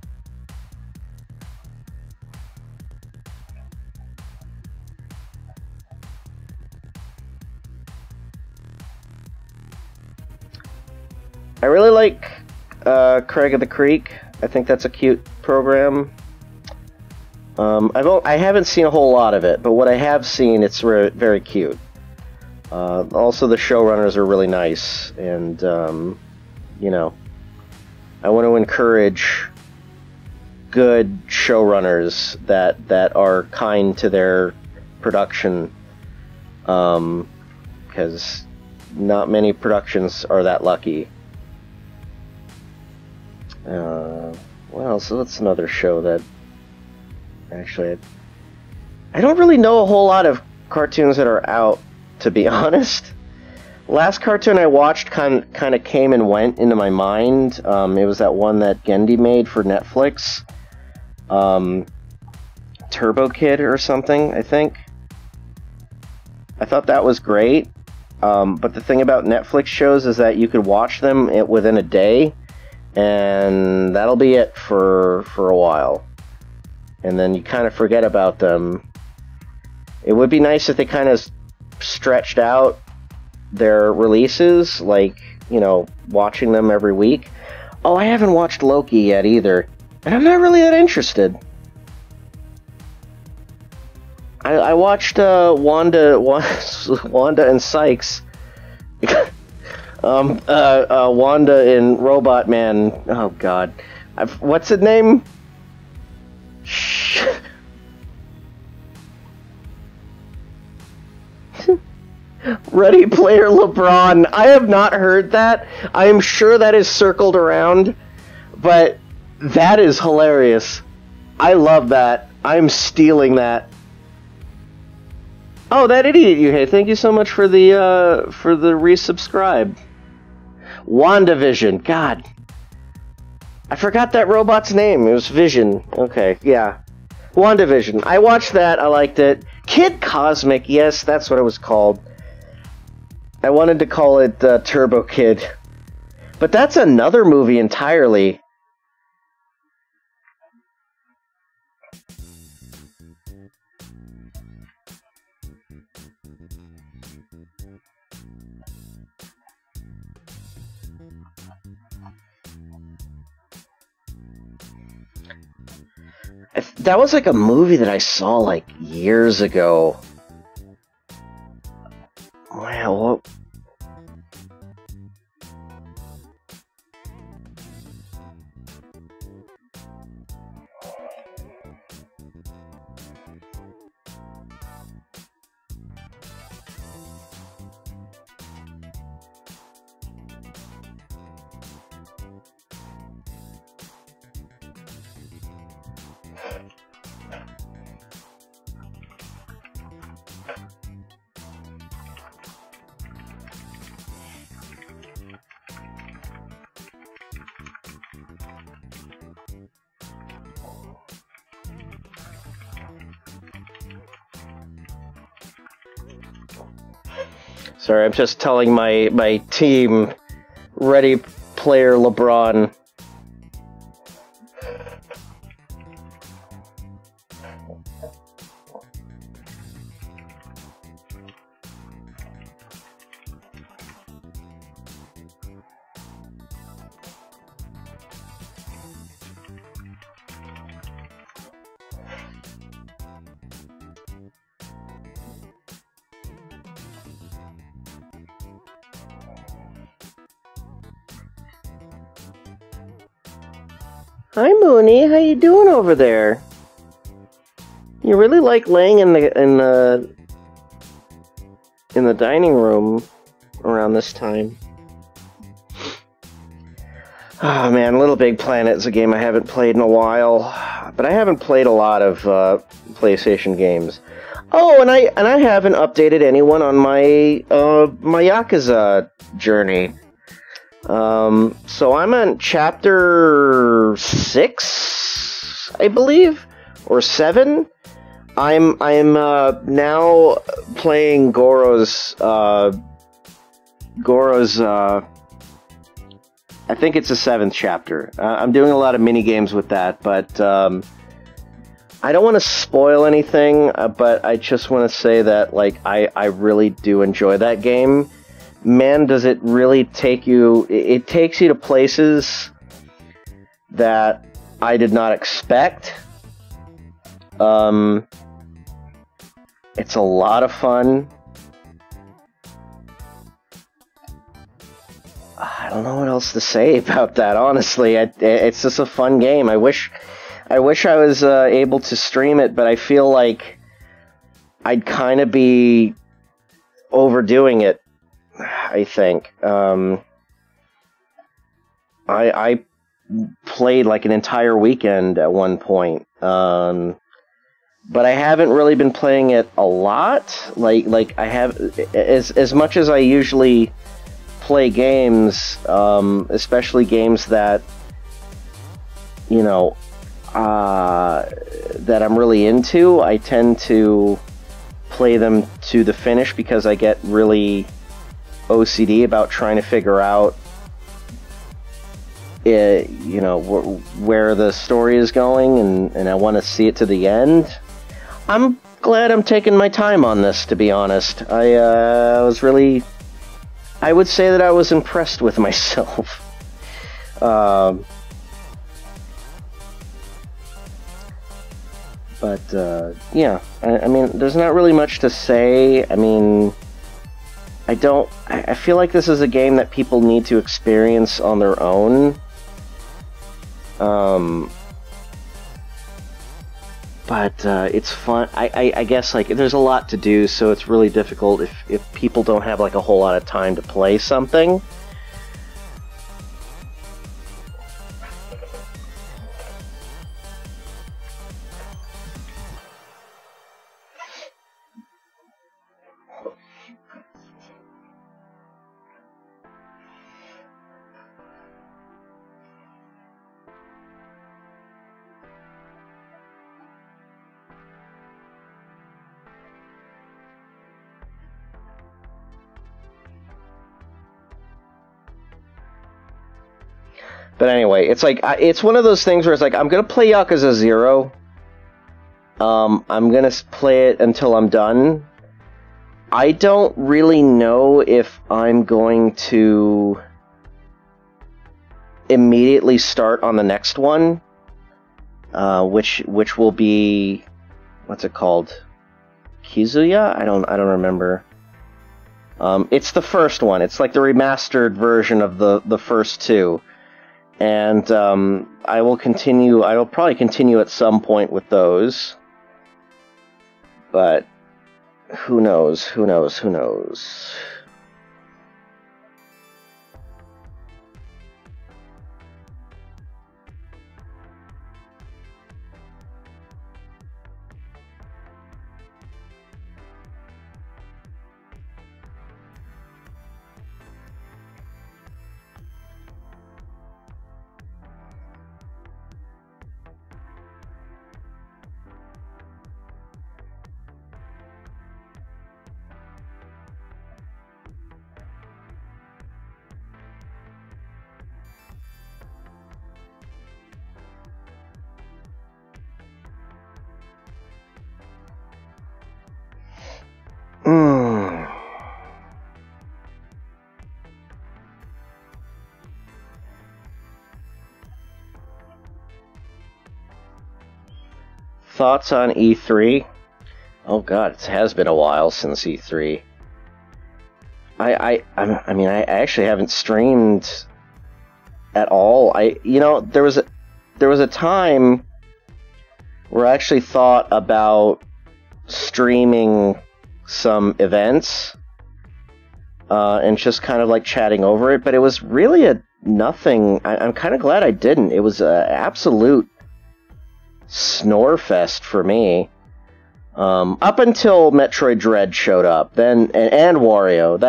I really like Craig of the Creek. I think that's a cute program. I haven't seen a whole lot of it, but what I have seen, it's very cute. Also, the showrunners are really nice, and you know, I want to encourage good showrunners that are kind to their production, because not many productions are that lucky. Well, so that's another show that actually I don't really know a whole lot of cartoons that are out, to be honest. Last cartoon I watched kind of came and went into my mind. It was that one that Gendy made for Netflix, Turbo Kid or something, I think. I thought that was great, but the thing about Netflix shows is that you could watch them within a day, and that'll be it for a while. And then you kind of forget about them. It would be nice if they kind of stretched out their releases, like, you know, watching them every week. Oh, I haven't watched Loki yet either, and I'm not really that interested. I watched Wanda and Sykes. Wanda in Robot Man. Oh God, what's his name? Ready Player LeBron. I have not heard that. I am sure that is circled around, but that is hilarious. I love that. I'm stealing that. Oh, that idiot you hate. Thank you so much for the resubscribe. WandaVision. God. I forgot that robot's name. It was Vision. Okay, yeah. WandaVision. I watched that. I liked it. Kid Cosmic. Yes, that's what it was called. I wanted to call it Turbo Kid. But that's another movie entirely. That was like a movie that I saw like years ago. Wow, what? Sorry, I'm just telling my team, Ready Player LeBron. Hi, Mooney. How you doing over there? You really like laying in the dining room around this time. Oh man, Little Big Planet is a game I haven't played in a while, but I haven't played a lot of PlayStation games. Oh, and I haven't updated anyone on my my Yakuza journey. So I'm on chapter 6, I believe, or 7. I'm now playing Goro's I think it's the 7th chapter. I'm doing a lot of mini games with that, but I don't want to spoil anything. But I just want to say that like I really do enjoy that game. Man, does it really take you... It takes you to places that I did not expect. It's a lot of fun. I don't know what else to say about that, honestly. It's just a fun game. I wish I was able to stream it, but I feel like I'd kind of be overdoing it, I think. I played like an entire weekend at one point, but I haven't really been playing it a lot. Like I have as much as I usually play games, especially games that you know that I'm really into. I tend to play them to the finish because I get really OCD about trying to figure out where the story is going, and I want to see it to the end. I'm glad I'm taking my time on this, to be honest. I would say that I was impressed with myself. Yeah, I mean, there's not really much to say. I mean, I feel like this is a game that people need to experience on their own. It's fun. I guess, like, there's a lot to do, so it's really difficult if people don't have, like, a whole lot of time to play something. But anyway, it's like, it's one of those things where it's like, I'm gonna play Yakuza 0. I'm gonna play it until I'm done. I don't really know if I'm going to immediately start on the next one, which will be, what's it called? Kizuya? I don't remember. It's the first one. It's like the remastered version of the first two. And I will probably continue at some point with those. But who knows? Who knows? Who knows? Thoughts on E3? Oh god, it has been a while since E3. I mean, I actually haven't streamed at all. There was there was a time where I actually thought about streaming some events and just kind of like chatting over it, but it was really nothing. I'm kind of glad I didn't. It was an absolute snore fest for me. Up until Metroid Dread showed up, then and Wario,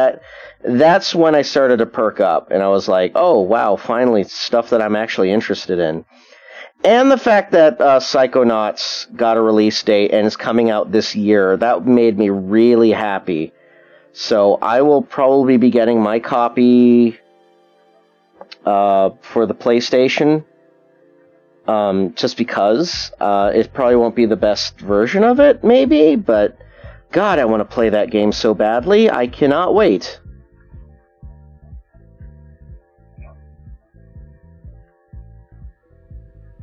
that's when I started to perk up, and I was like, oh wow, finally stuff that I'm actually interested in. And the fact that Psychonauts got a release date and is coming out this year, that made me really happy. So I will probably be getting my copy for the PlayStation. Just because it probably won't be the best version of it, maybe, but God, I want to play that game so badly. I cannot wait.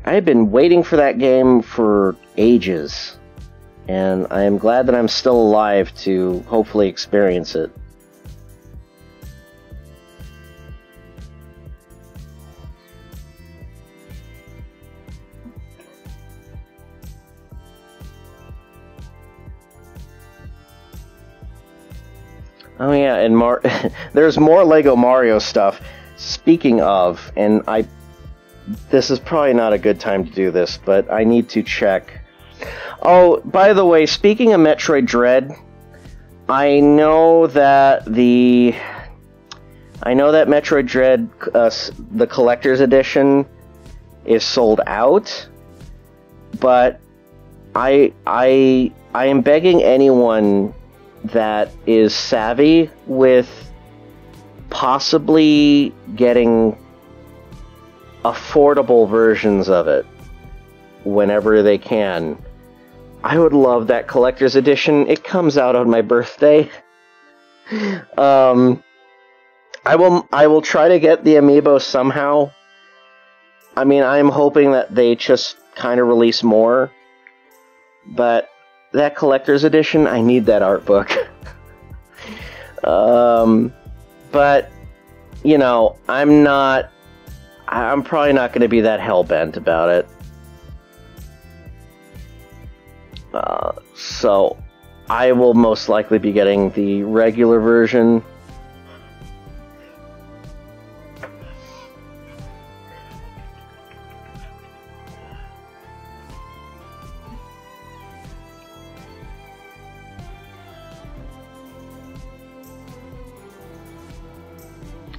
I've been waiting for that game for ages, and I am glad that I'm still alive to hopefully experience it. Oh yeah, and there's more Lego Mario stuff. Speaking of, and this is probably not a good time to do this, but I need to check. Oh, by the way, speaking of Metroid Dread, I know that Metroid Dread, the collector's edition, is sold out, but I am begging anyone that is savvy with possibly getting affordable versions of it whenever they can. I would love that collector's edition. It comes out on my birthday. I will try to get the amiibo somehow. I mean, I'm hoping that they just kind of release more, but that collector's edition, I need that art book. But, you know, I'm probably not going to be that hell-bent about it. So, I will most likely be getting the regular version.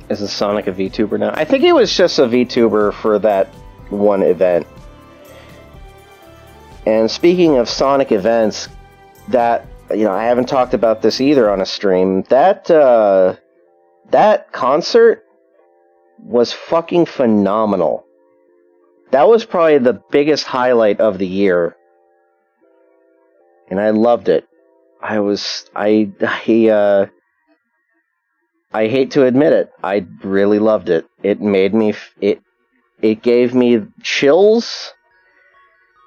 Is the Sonic a VTuber now? I think he was just a VTuber for that one event. And speaking of Sonic events, I haven't talked about this either on a stream. That concert was fucking phenomenal. That was probably the biggest highlight of the year. And I loved it. I hate to admit it, I really loved it. It made me, it gave me chills,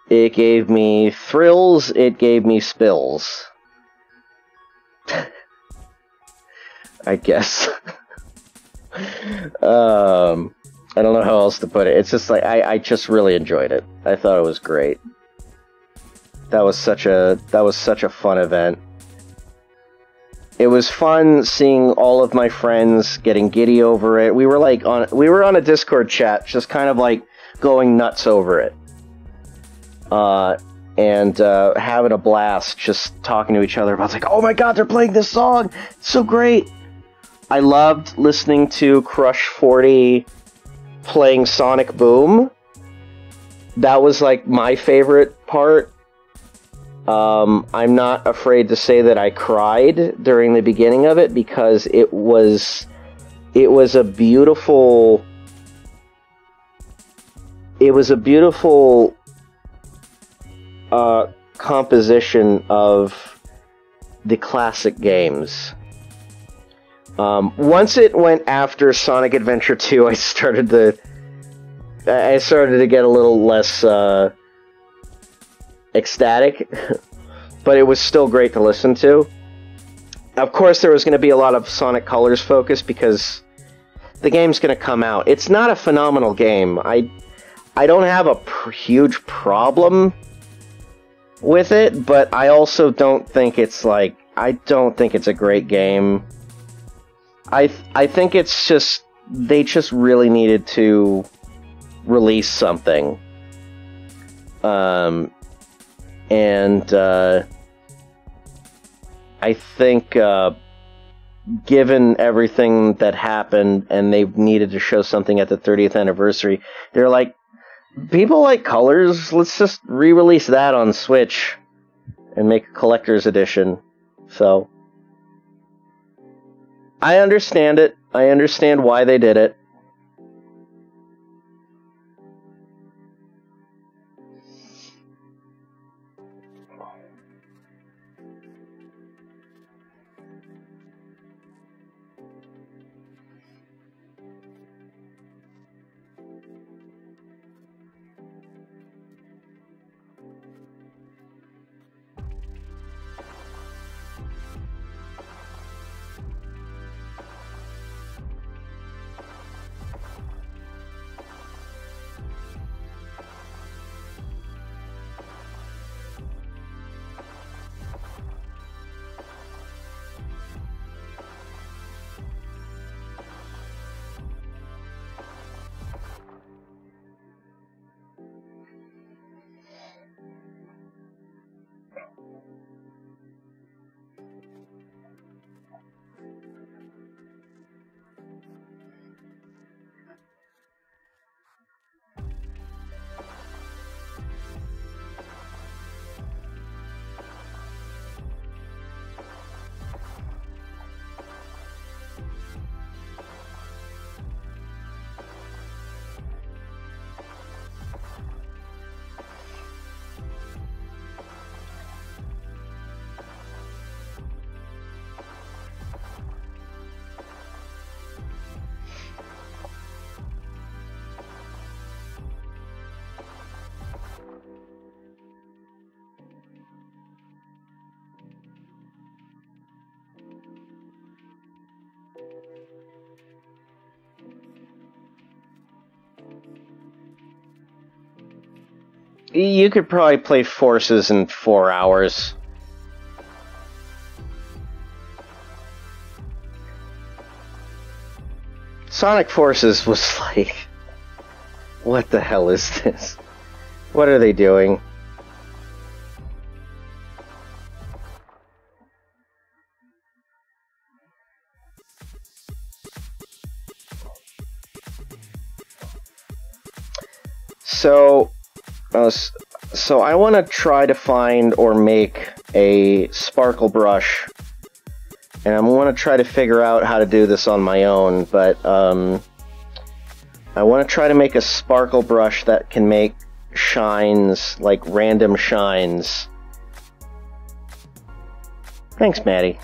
it gave me thrills, it gave me spills. I guess. I don't know how else to put it. It's just like, I just really enjoyed it. I thought it was great. That was such a fun event. It was fun seeing all of my friends getting giddy over it. We were on a Discord chat, just kind of like going nuts over it, and having a blast, just talking to each other about like, oh my god, they're playing this song, it's so great. I loved listening to Crush 40 playing Sonic Boom. That was like my favorite part. I'm not afraid to say that I cried during the beginning of it because it was a beautiful composition of the classic games. Once it went after Sonic Adventure 2, I started to get a little less ecstatic, but it was still great to listen to. Of course, there was going to be a lot of Sonic Colors focus because the game's going to come out. It's not a phenomenal game. I don't have a huge problem with it, but I also don't think it's like, I don't think it's a great game. I think it's just, they just really needed to release something. I think, given everything that happened and they needed to show something at the 30th anniversary, they're like, people like Colors, let's just re-release that on Switch and make a collector's edition. So, I understand it. I understand why they did it. You could probably play Forces in 4 hours. Sonic Forces was like, what the hell is this? What are they doing? So I want to try to find or make a sparkle brush, and I want to try to figure out how to do this on my own, but I want to try to make a sparkle brush that can make shines, like random shines. Thanks, Maddie.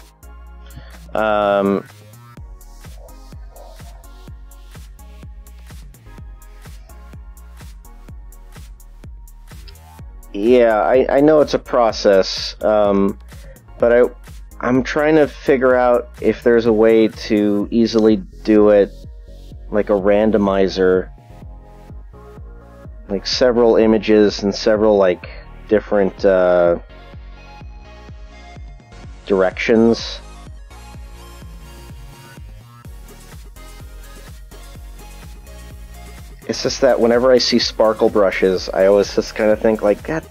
Yeah, I know it's a process, but I'm trying to figure out if there's a way to easily do it like a randomizer, like several images and several like different directions. It's just that whenever I see sparkle brushes, I always just kind of think like, God,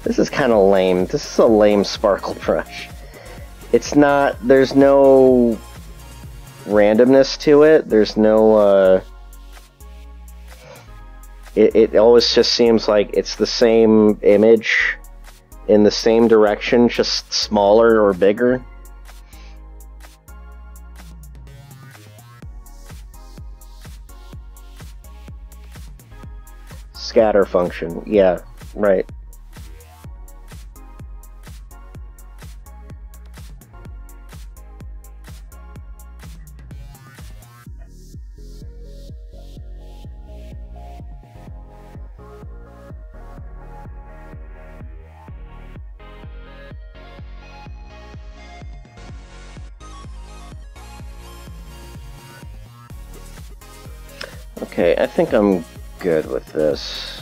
this is kind of lame. This is a lame sparkle brush. It's not, there's no randomness to it. There's no, it always just seems like it's the same image in the same direction, just smaller or bigger. Scatter function, yeah, right. Okay, I think I'm good with this.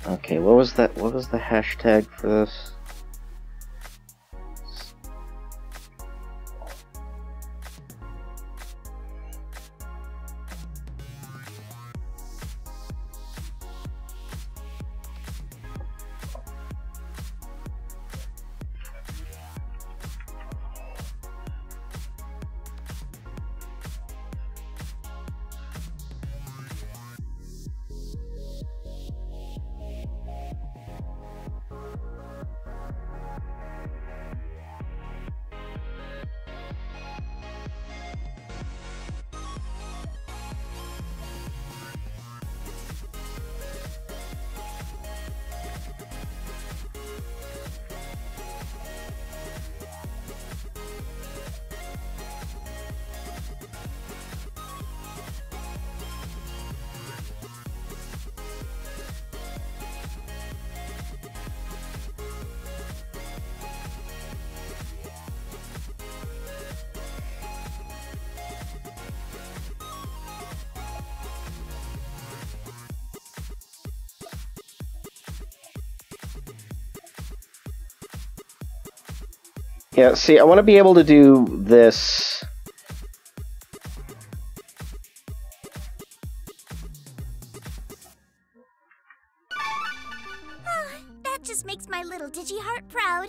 Okay, what was that? What was the hashtag for this? Yeah, see, I want to be able to do this. Oh, that just makes my little Digiheart proud.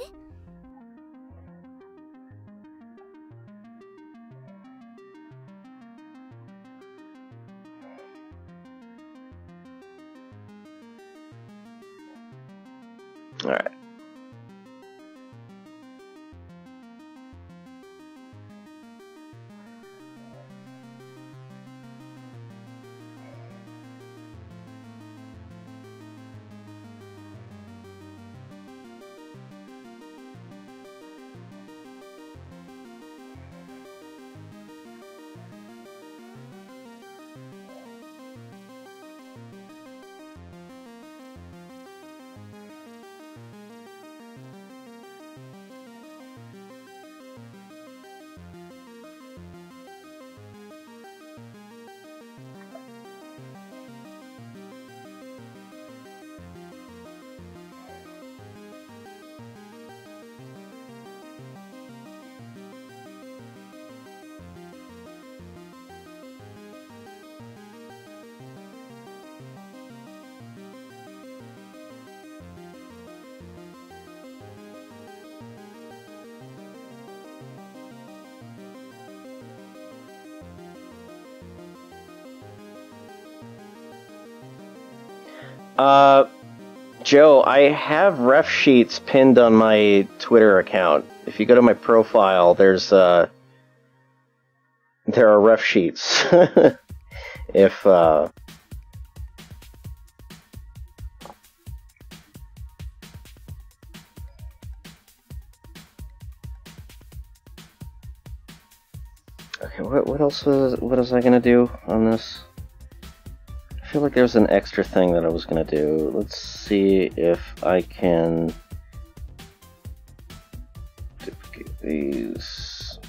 All right. Joe, I have ref sheets pinned on my Twitter account. If you go to my profile, there are ref sheets. If okay, what else was I gonna do on this? I feel like there's an extra thing that I was gonna do. Let's see if I can duplicate these.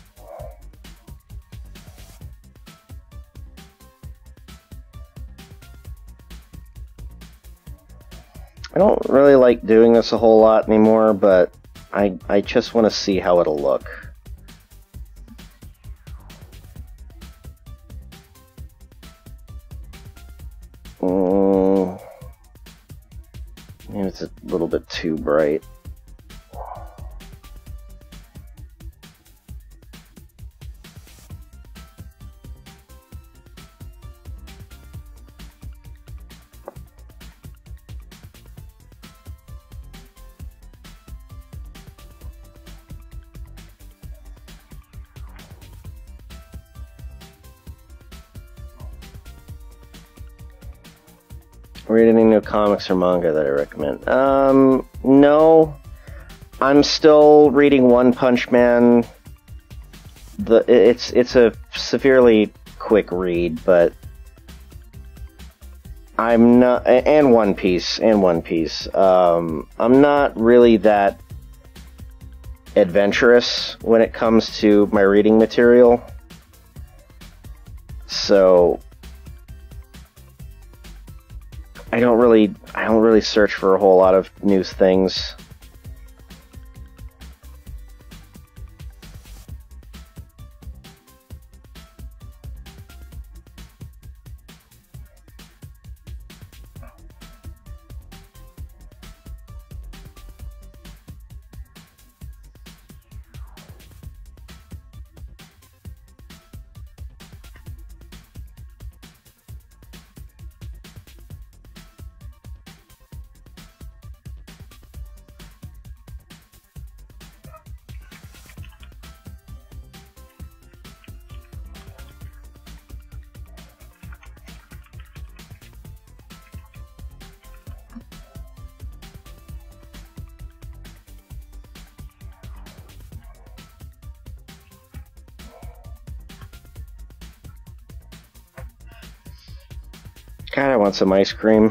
I don't really like doing this a whole lot anymore, but I just want to see how it'll look. Maybe it's a little bit too bright. Read any new comics or manga that I recommend? No. I'm still reading One Punch Man. It's a severely quick read, but I'm not, and One Piece, I'm not really that adventurous when it comes to my reading material. So I don't really search for a whole lot of new things. God, I want some ice cream.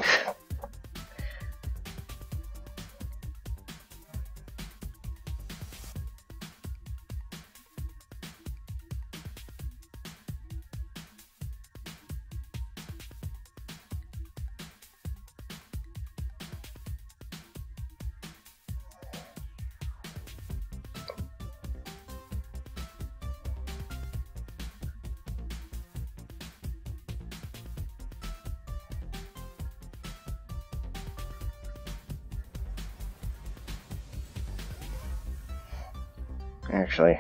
Actually.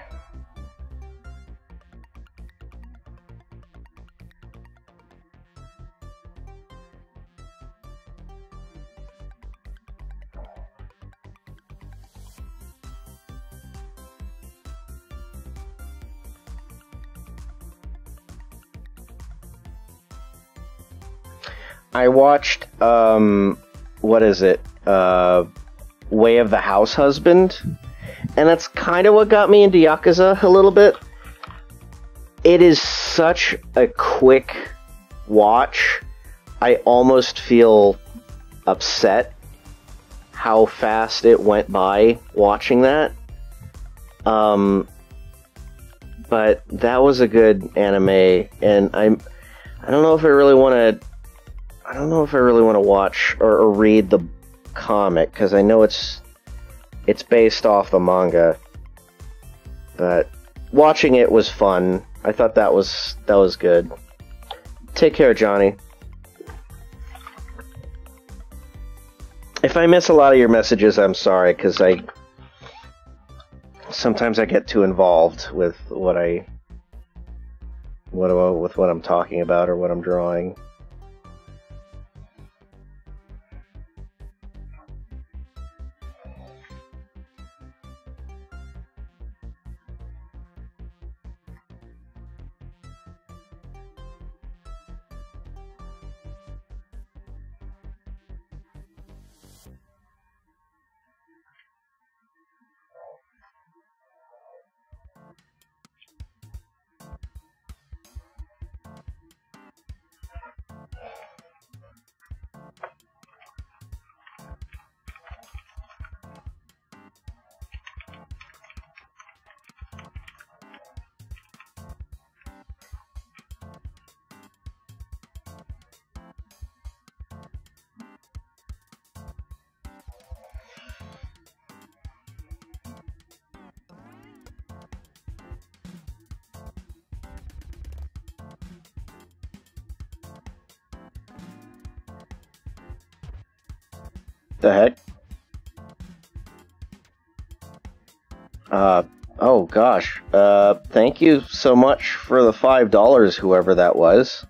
I watched, what is it? Way of the House Husband. And that's kind of what got me into Yakuza a little bit. It is such a quick watch. I almost feel upset how fast it went by watching that. But that was a good anime, and I don't know if I really want to. I don't know if I really want to watch or read the comic, because I know it's based off the manga, but watching it was fun. I thought that was good. Take care, Johnny. If I miss a lot of your messages, I'm sorry, because sometimes I get too involved with what I'm talking about or what I'm drawing. The heck? Oh gosh. Thank you so much for the $5, whoever that was.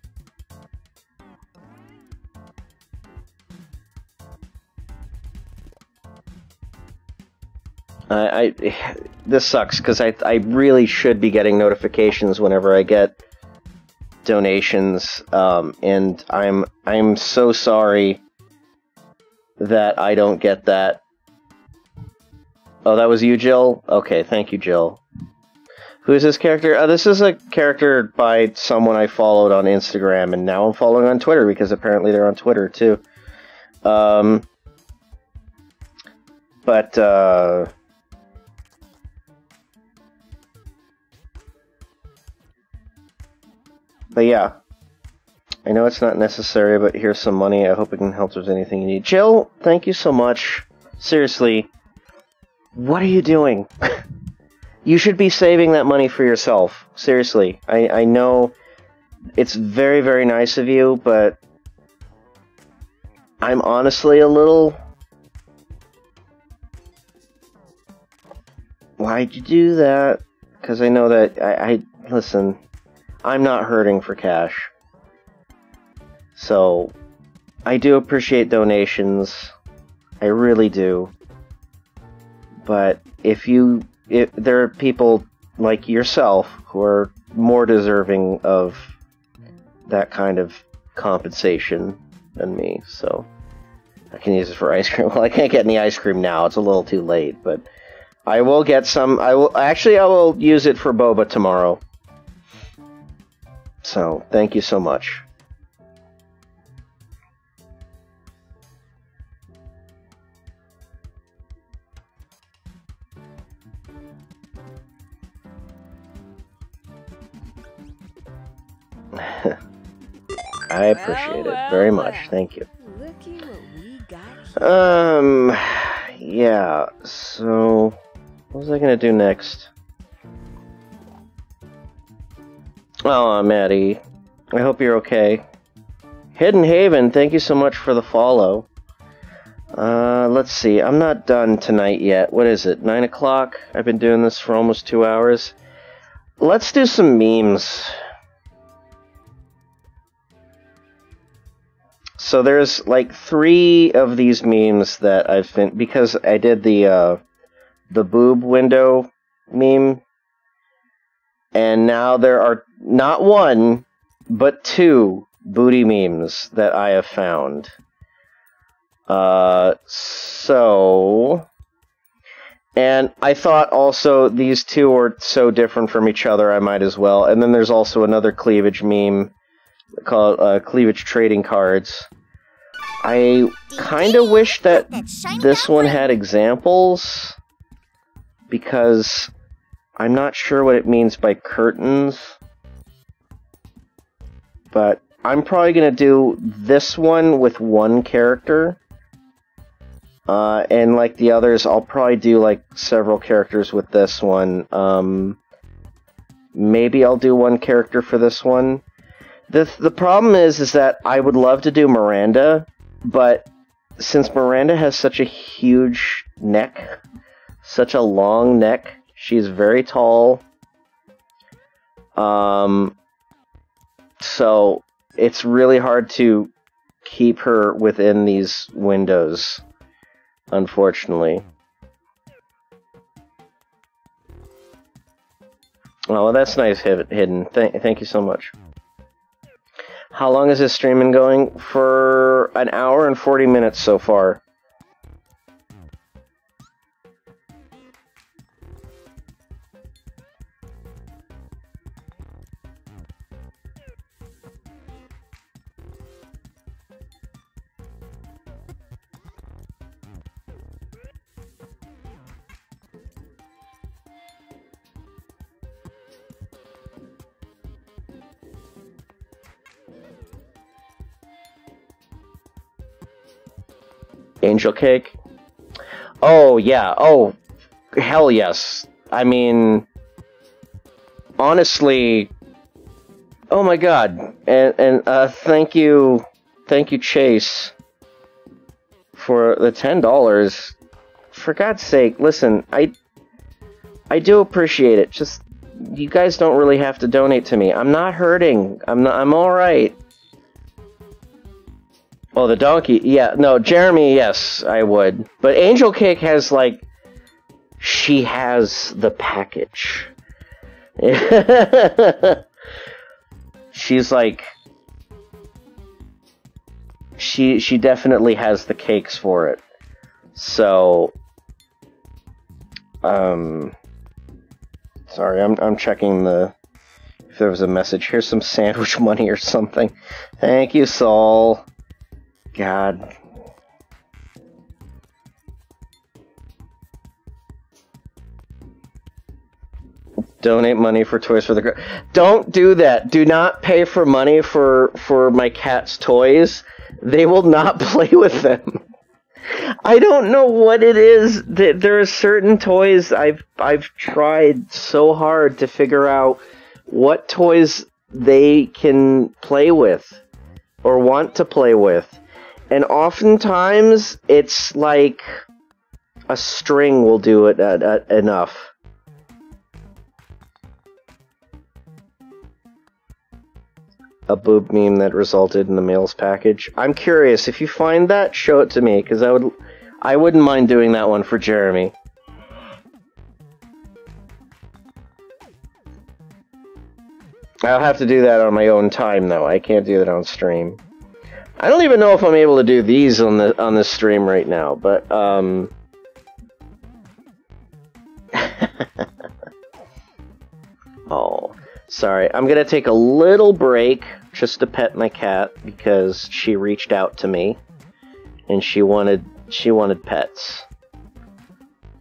This sucks, because I really should be getting notifications whenever I get donations, and I'm so sorry that I don't get that. Oh, that was you, Jill? Okay, thank you, Jill. Who's this character? This is a character by someone I followed on Instagram, and now I'm following on Twitter because apparently they're on Twitter too. But yeah, I know it's not necessary, but here's some money. I hope it can help if there's anything you need. Jill, thank you so much. Seriously, what are you doing? You should be saving that money for yourself. Seriously, I know it's very, very nice of you, but I'm honestly a little... Why'd you do that? Because I know that listen, I'm not hurting for cash. So, I do appreciate donations. I really do. But if there are people like yourself who are more deserving of that kind of compensation than me, so I can use it for ice cream. Well, I can't get any ice cream now. It's a little too late, but I will get some. I will use it for boba tomorrow. So, thank you so much. I appreciate it very much. Thank you. Looky what we got here. Yeah, so what was I gonna do next? Oh, Maddie, I hope you're okay. Hidden Haven, thank you so much for the follow. Let's see, I'm not done tonight yet. What is it, 9 o'clock? I've been doing this for almost 2 hours. Let's do some memes. So there's like 3 of these memes that I've been, because I did the boob window meme, and now there are not 1, but 2 booty memes that I have found. And I thought also these 2 are so different from each other, I might as well. And then there's also another cleavage meme called Cleavage Trading Cards. I kind of wish that this one had examples, because I'm not sure what it means by curtains. But I'm probably going to do this one with 1 character. And like the others, I'll probably do like several characters with this one. Maybe I'll do 1 character for this one. The problem is that I would love to do Miranda, but since Miranda has such a huge neck, such a long neck, she's very tall. So it's really hard to keep her within these windows, unfortunately. Oh, well, that's nice, Hidden. Thank you so much. How long is this streaming going? For 1 hour and 40 minutes so far. Angel Cake? Oh, yeah. Oh, hell yes. I mean, honestly, oh my god. And thank you, Chase, for the $10. For God's sake, listen, I do appreciate it. Just, you guys don't really have to donate to me. I'm not hurting. I'm alright. Oh, the donkey. Yeah, no, Jeremy, yes, I would. But Angel Cake has, like, she has the package. She's like, she definitely has the cakes for it. So, Sorry, I'm checking if there was a message. Here's some sandwich money or something. Thank you, Saul. God. Donate money for Toys for the Girl. Don't do that. Do not pay for money for my cat's toys. They will not play with them. I don't know what it is. There are certain toys I've tried so hard to figure out what toys they can play with or want to play with. And oftentimes it's like a string will do it enough. A boob meme that resulted in the mail's package. I'm curious, if you find that, show it to me, because I wouldn't mind doing that one for Jeremy. I'll have to do that on my own time, though. I can't do that on stream. I don't even know if I'm able to do these on the stream right now, but oh. Sorry, I'm gonna take a little break just to pet my cat because she reached out to me and she wanted pets.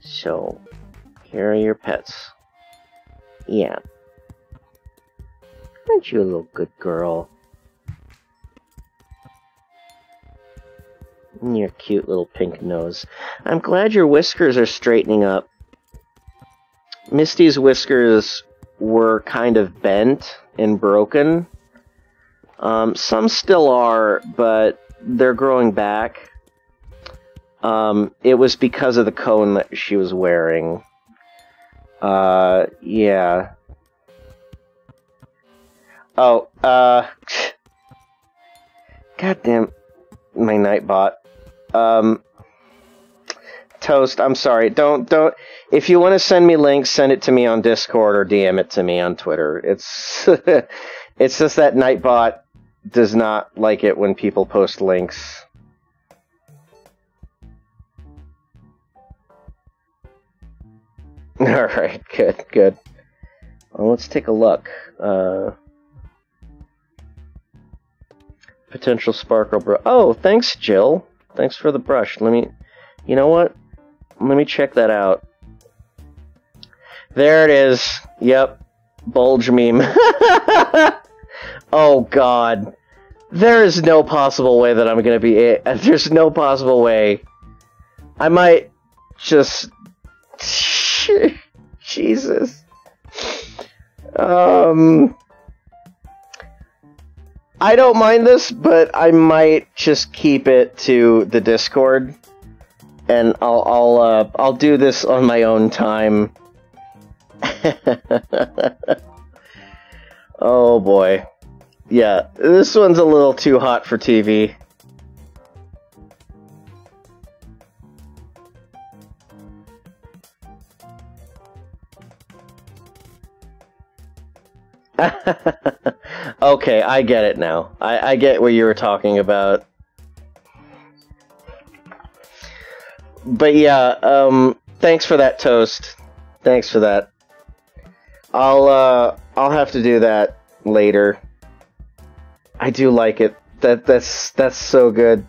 So, here are your pets. Yeah. Aren't you a little good girl? And your cute little pink nose. I'm glad your whiskers are straightening up. Misty's whiskers were kind of bent and broken. Some still are, but they're growing back. It was because of the cone that she was wearing. Yeah. Oh, goddamn my Nightbot. Toast, I'm sorry. Don't. If you want to send me links, send it to me on Discord or DM it to me on Twitter. It's it's just that Nightbot does not like it when people post links. Alright, good. Well, let's take a look. Potential sparkle bro. Oh, thanks, Jill. Thanks for the brush. You know what? Let me check that out. There it is. Yep. Bulge meme. Oh, God. There is no possible way that I'm gonna be... There's no possible way. I might just... Jesus. I don't mind this, but I might just keep it to the Discord. And I'll do this on my own time. Oh boy. Yeah, this one's a little too hot for TV. Okay, I get it now. I get what you were talking about. But yeah, thanks for that, Toast. Thanks for that. I'll have to do that later. I do like it. That's so good.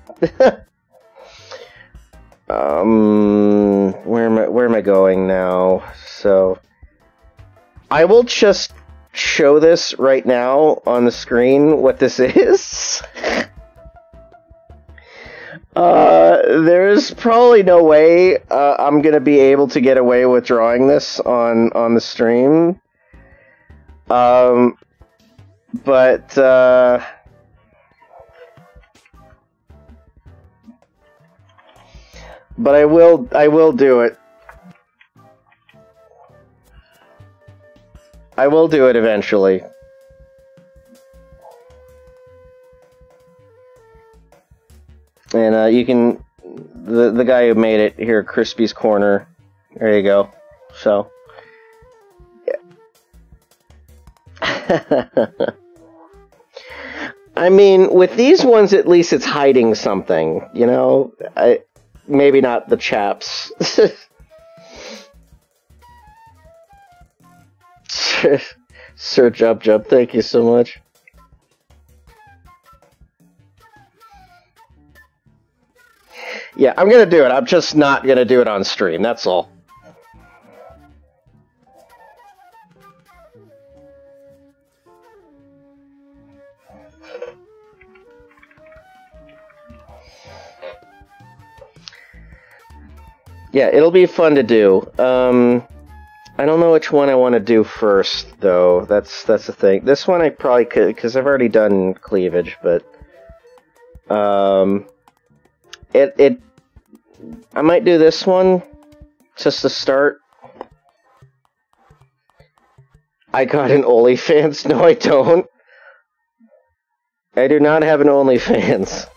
Where am I going now? So I will just show this right now on the screen what this is. There's probably no way I'm gonna be able to get away with drawing this on the stream. But I will do it. I will do it eventually. And you can, the guy who made it here, Crispy's Corner. There you go. So, yeah. I mean, with these ones, at least it's hiding something, you know? Maybe not the chaps. Sir Jub Jub, thank you so much. Yeah, I'm gonna do it. I'm just not gonna do it on stream, that's all. Yeah, it'll be fun to do. I don't know which one I want to do first, though. That's the thing. This one I probably could, because I've already done cleavage, but I might do this one just to start. I got an OnlyFans. No, I don't. I do not have an OnlyFans.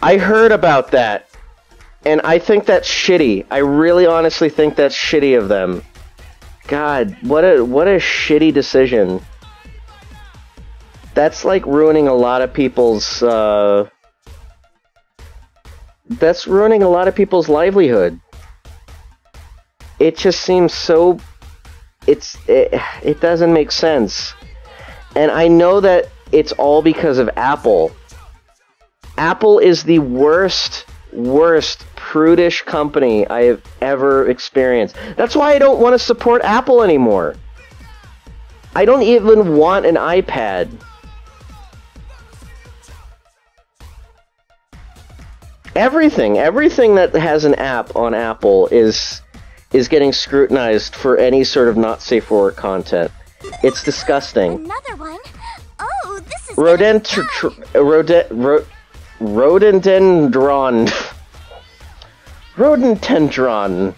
I heard about that, and I think that's shitty. I really honestly think that's shitty of them. God, what a shitty decision. That's like ruining a lot of people's that's ruining a lot of people's livelihood. It just seems so it doesn't make sense. And I know that it's all because of Apple. Apple is the worst prudish company I have ever experienced. That's why I don't want to support Apple anymore. I don't even want an iPad. Everything that has an app on Apple is getting scrutinized for any sort of not safe for work content. It's disgusting. Another one? Oh, this is Rhododendron. Rodententron.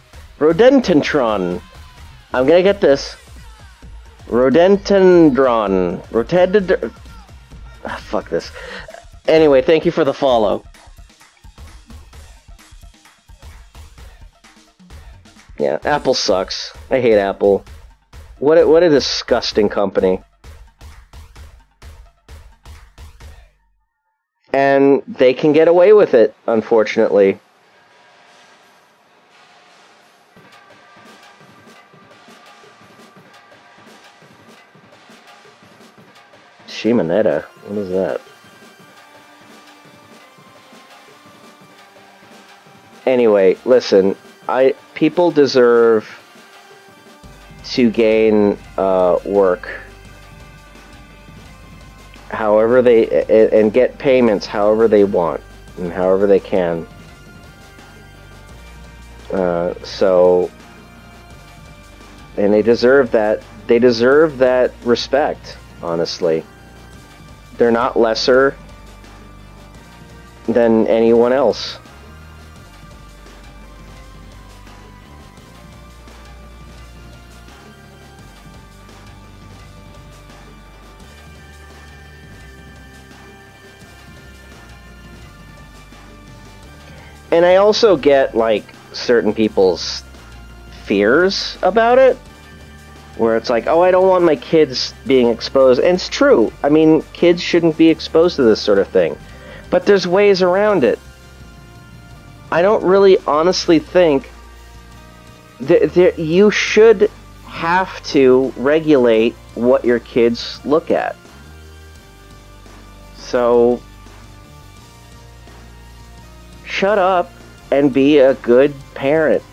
I'm gonna get this. Rodentendron. Fuck this. Anyway, thank you for the follow. Yeah, Apple sucks. I hate Apple. What a disgusting company. And they can get away with it, unfortunately. Shimonetta? What is that? Anyway, listen. People deserve to gain work however they and get payments however they want and however they can. So, and they deserve that. They deserve that respect. Honestly, they're not lesser than anyone else. And I also get, like, certain people's fears about it, where it's like, oh, I don't want my kids being exposed. And it's true. I mean, kids shouldn't be exposed to this sort of thing. But there's ways around it. I don't really honestly think that you should have to regulate what your kids look at. So shut up and be a good parent.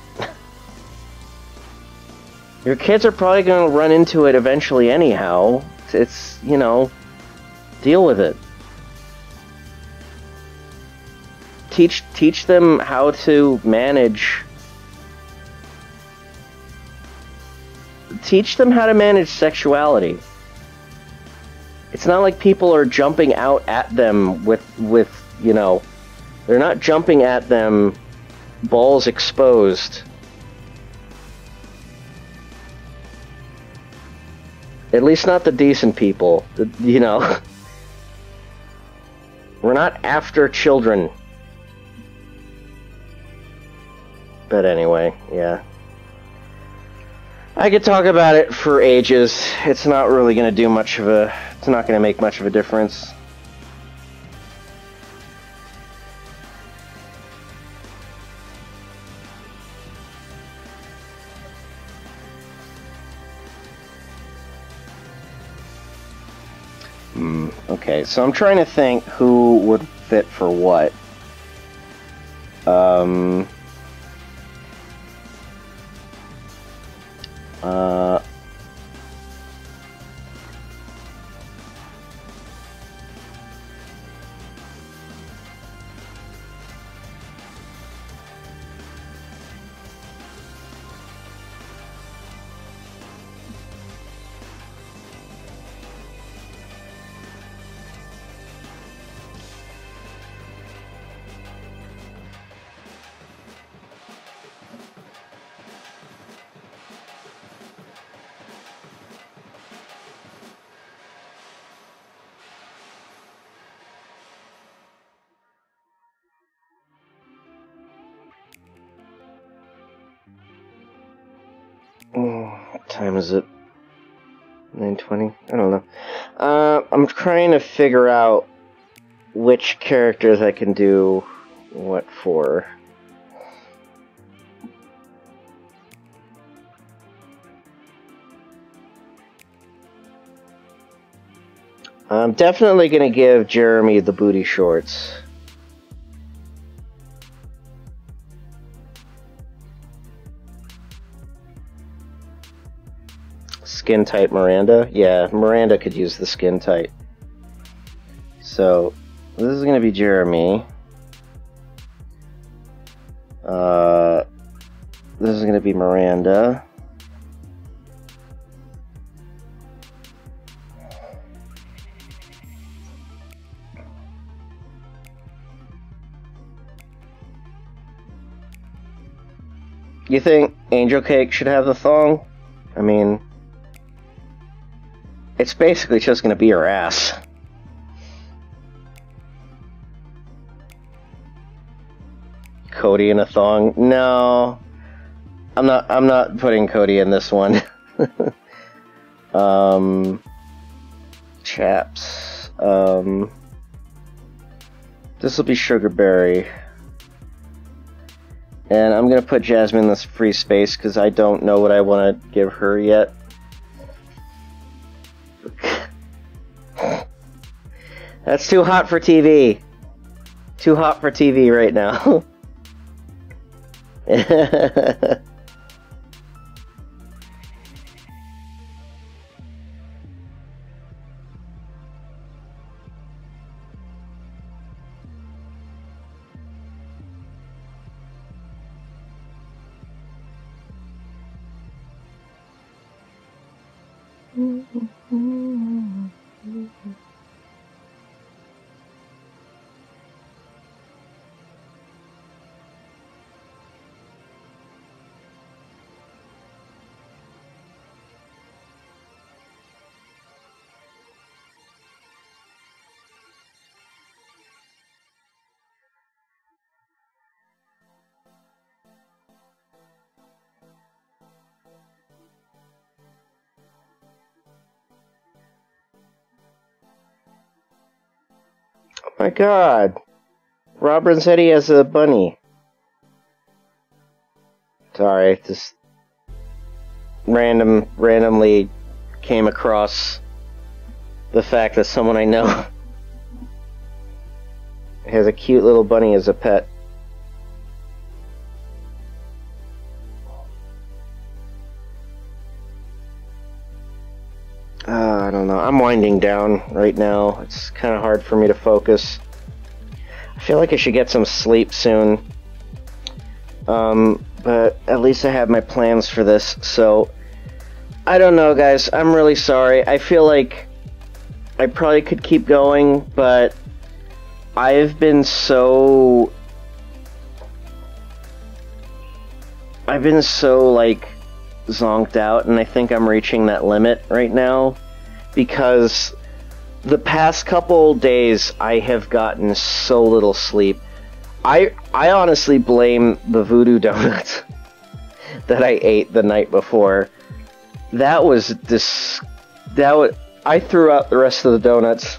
Your kids are probably going to run into it eventually anyhow. It's, you know, deal with it. Teach them how to manage. Teach them how to manage sexuality. It's not like people are jumping out at them with you know, they're not jumping at them balls exposed. At least not the decent people, you know. We're not after children. But anyway, yeah. I could talk about it for ages. It's not really going to do much of a... It's not going to make much of a difference. Okay, so I'm trying to think who would fit for what. What time is it? 9:20? I don't know. I'm trying to figure out which characters I can do what for. I'm definitely going to give Jeremy the booty shorts. Skin tight Miranda? Yeah, Miranda could use the skin tight. So, this is going to be Jeremy. This is going to be Miranda. You think Angel Cake should have the thong? I mean, it's basically just going to be her ass. Cody in a thong? No. I'm not putting Cody in this one. Chaps. This will be Sugarberry. And I'm going to put Jasmine in this free space because I don't know what I want to give her yet. That's too hot for TV. Too hot for TV right now. My God, Robin said he has a bunny. Sorry, just randomly came across the fact that someone I know has a cute little bunny as a pet. I don't know. I'm winding down right now. It's kind of hard for me to focus. I feel like I should get some sleep soon. But at least I have my plans for this. So, I don't know, guys. I'm really sorry. I feel like I probably could keep going, but I've been so, like, zonked out, and I think I'm reaching that limit right now. Because the past couple days I have gotten so little sleep. I honestly blame the voodoo donuts that I ate the night before. That was I threw out the rest of the donuts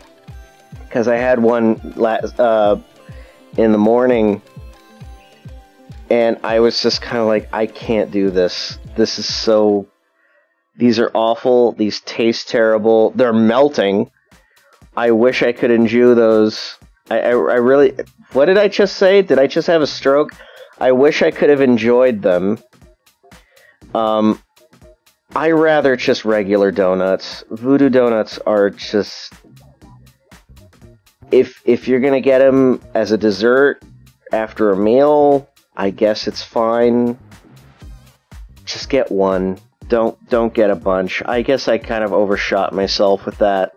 because I had one in the morning, and I was just kind of like, I can't do this. This is so. These are awful. These taste terrible. They're melting. I wish I could enjoy those. I really... What did I just say? Did I just have a stroke? I wish I could have enjoyed them. I rather just regular donuts. Voodoo donuts are just... If you're gonna get them as a dessert after a meal, I guess it's fine. Just get one. Don't get a bunch. I guess I kind of overshot myself with that.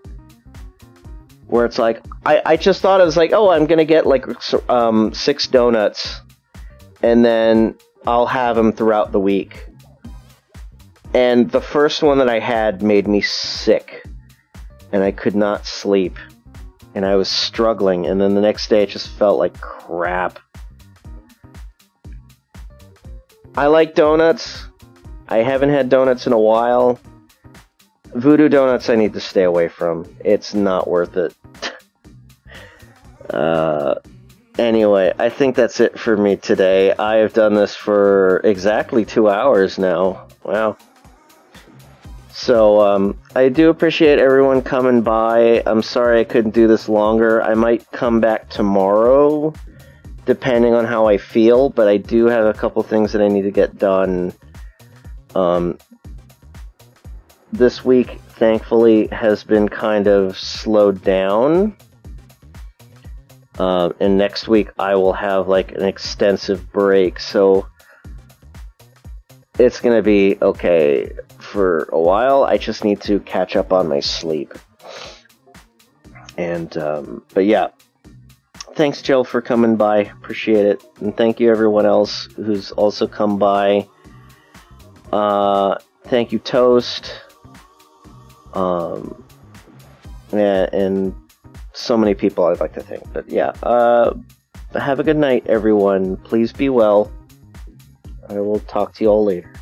Where it's like, I just thought it was like, oh, I'm gonna get like 6 donuts, and then I'll have them throughout the week. And the first one that I had made me sick, and I could not sleep, and I was struggling, and then the next day it just felt like crap. I like donuts. I haven't had donuts in a while. Voodoo donuts I need to stay away from. It's not worth it. Anyway, I think that's it for me today. I have done this for exactly 2 hours now. Wow. So, I do appreciate everyone coming by. I'm sorry I couldn't do this longer. I might come back tomorrow, depending on how I feel, but I do have a couple things that I need to get done. This week, thankfully, has been kind of slowed down. And next week I will have like an extensive break, so it's gonna be okay for a while. I just need to catch up on my sleep. And, but yeah. Thanks, Jill, for coming by. Appreciate it. And thank you everyone else who's also come by. Thank you, Toast. And so many people I'd like to thank. But yeah, have a good night, everyone. Please be well. I will talk to you all later.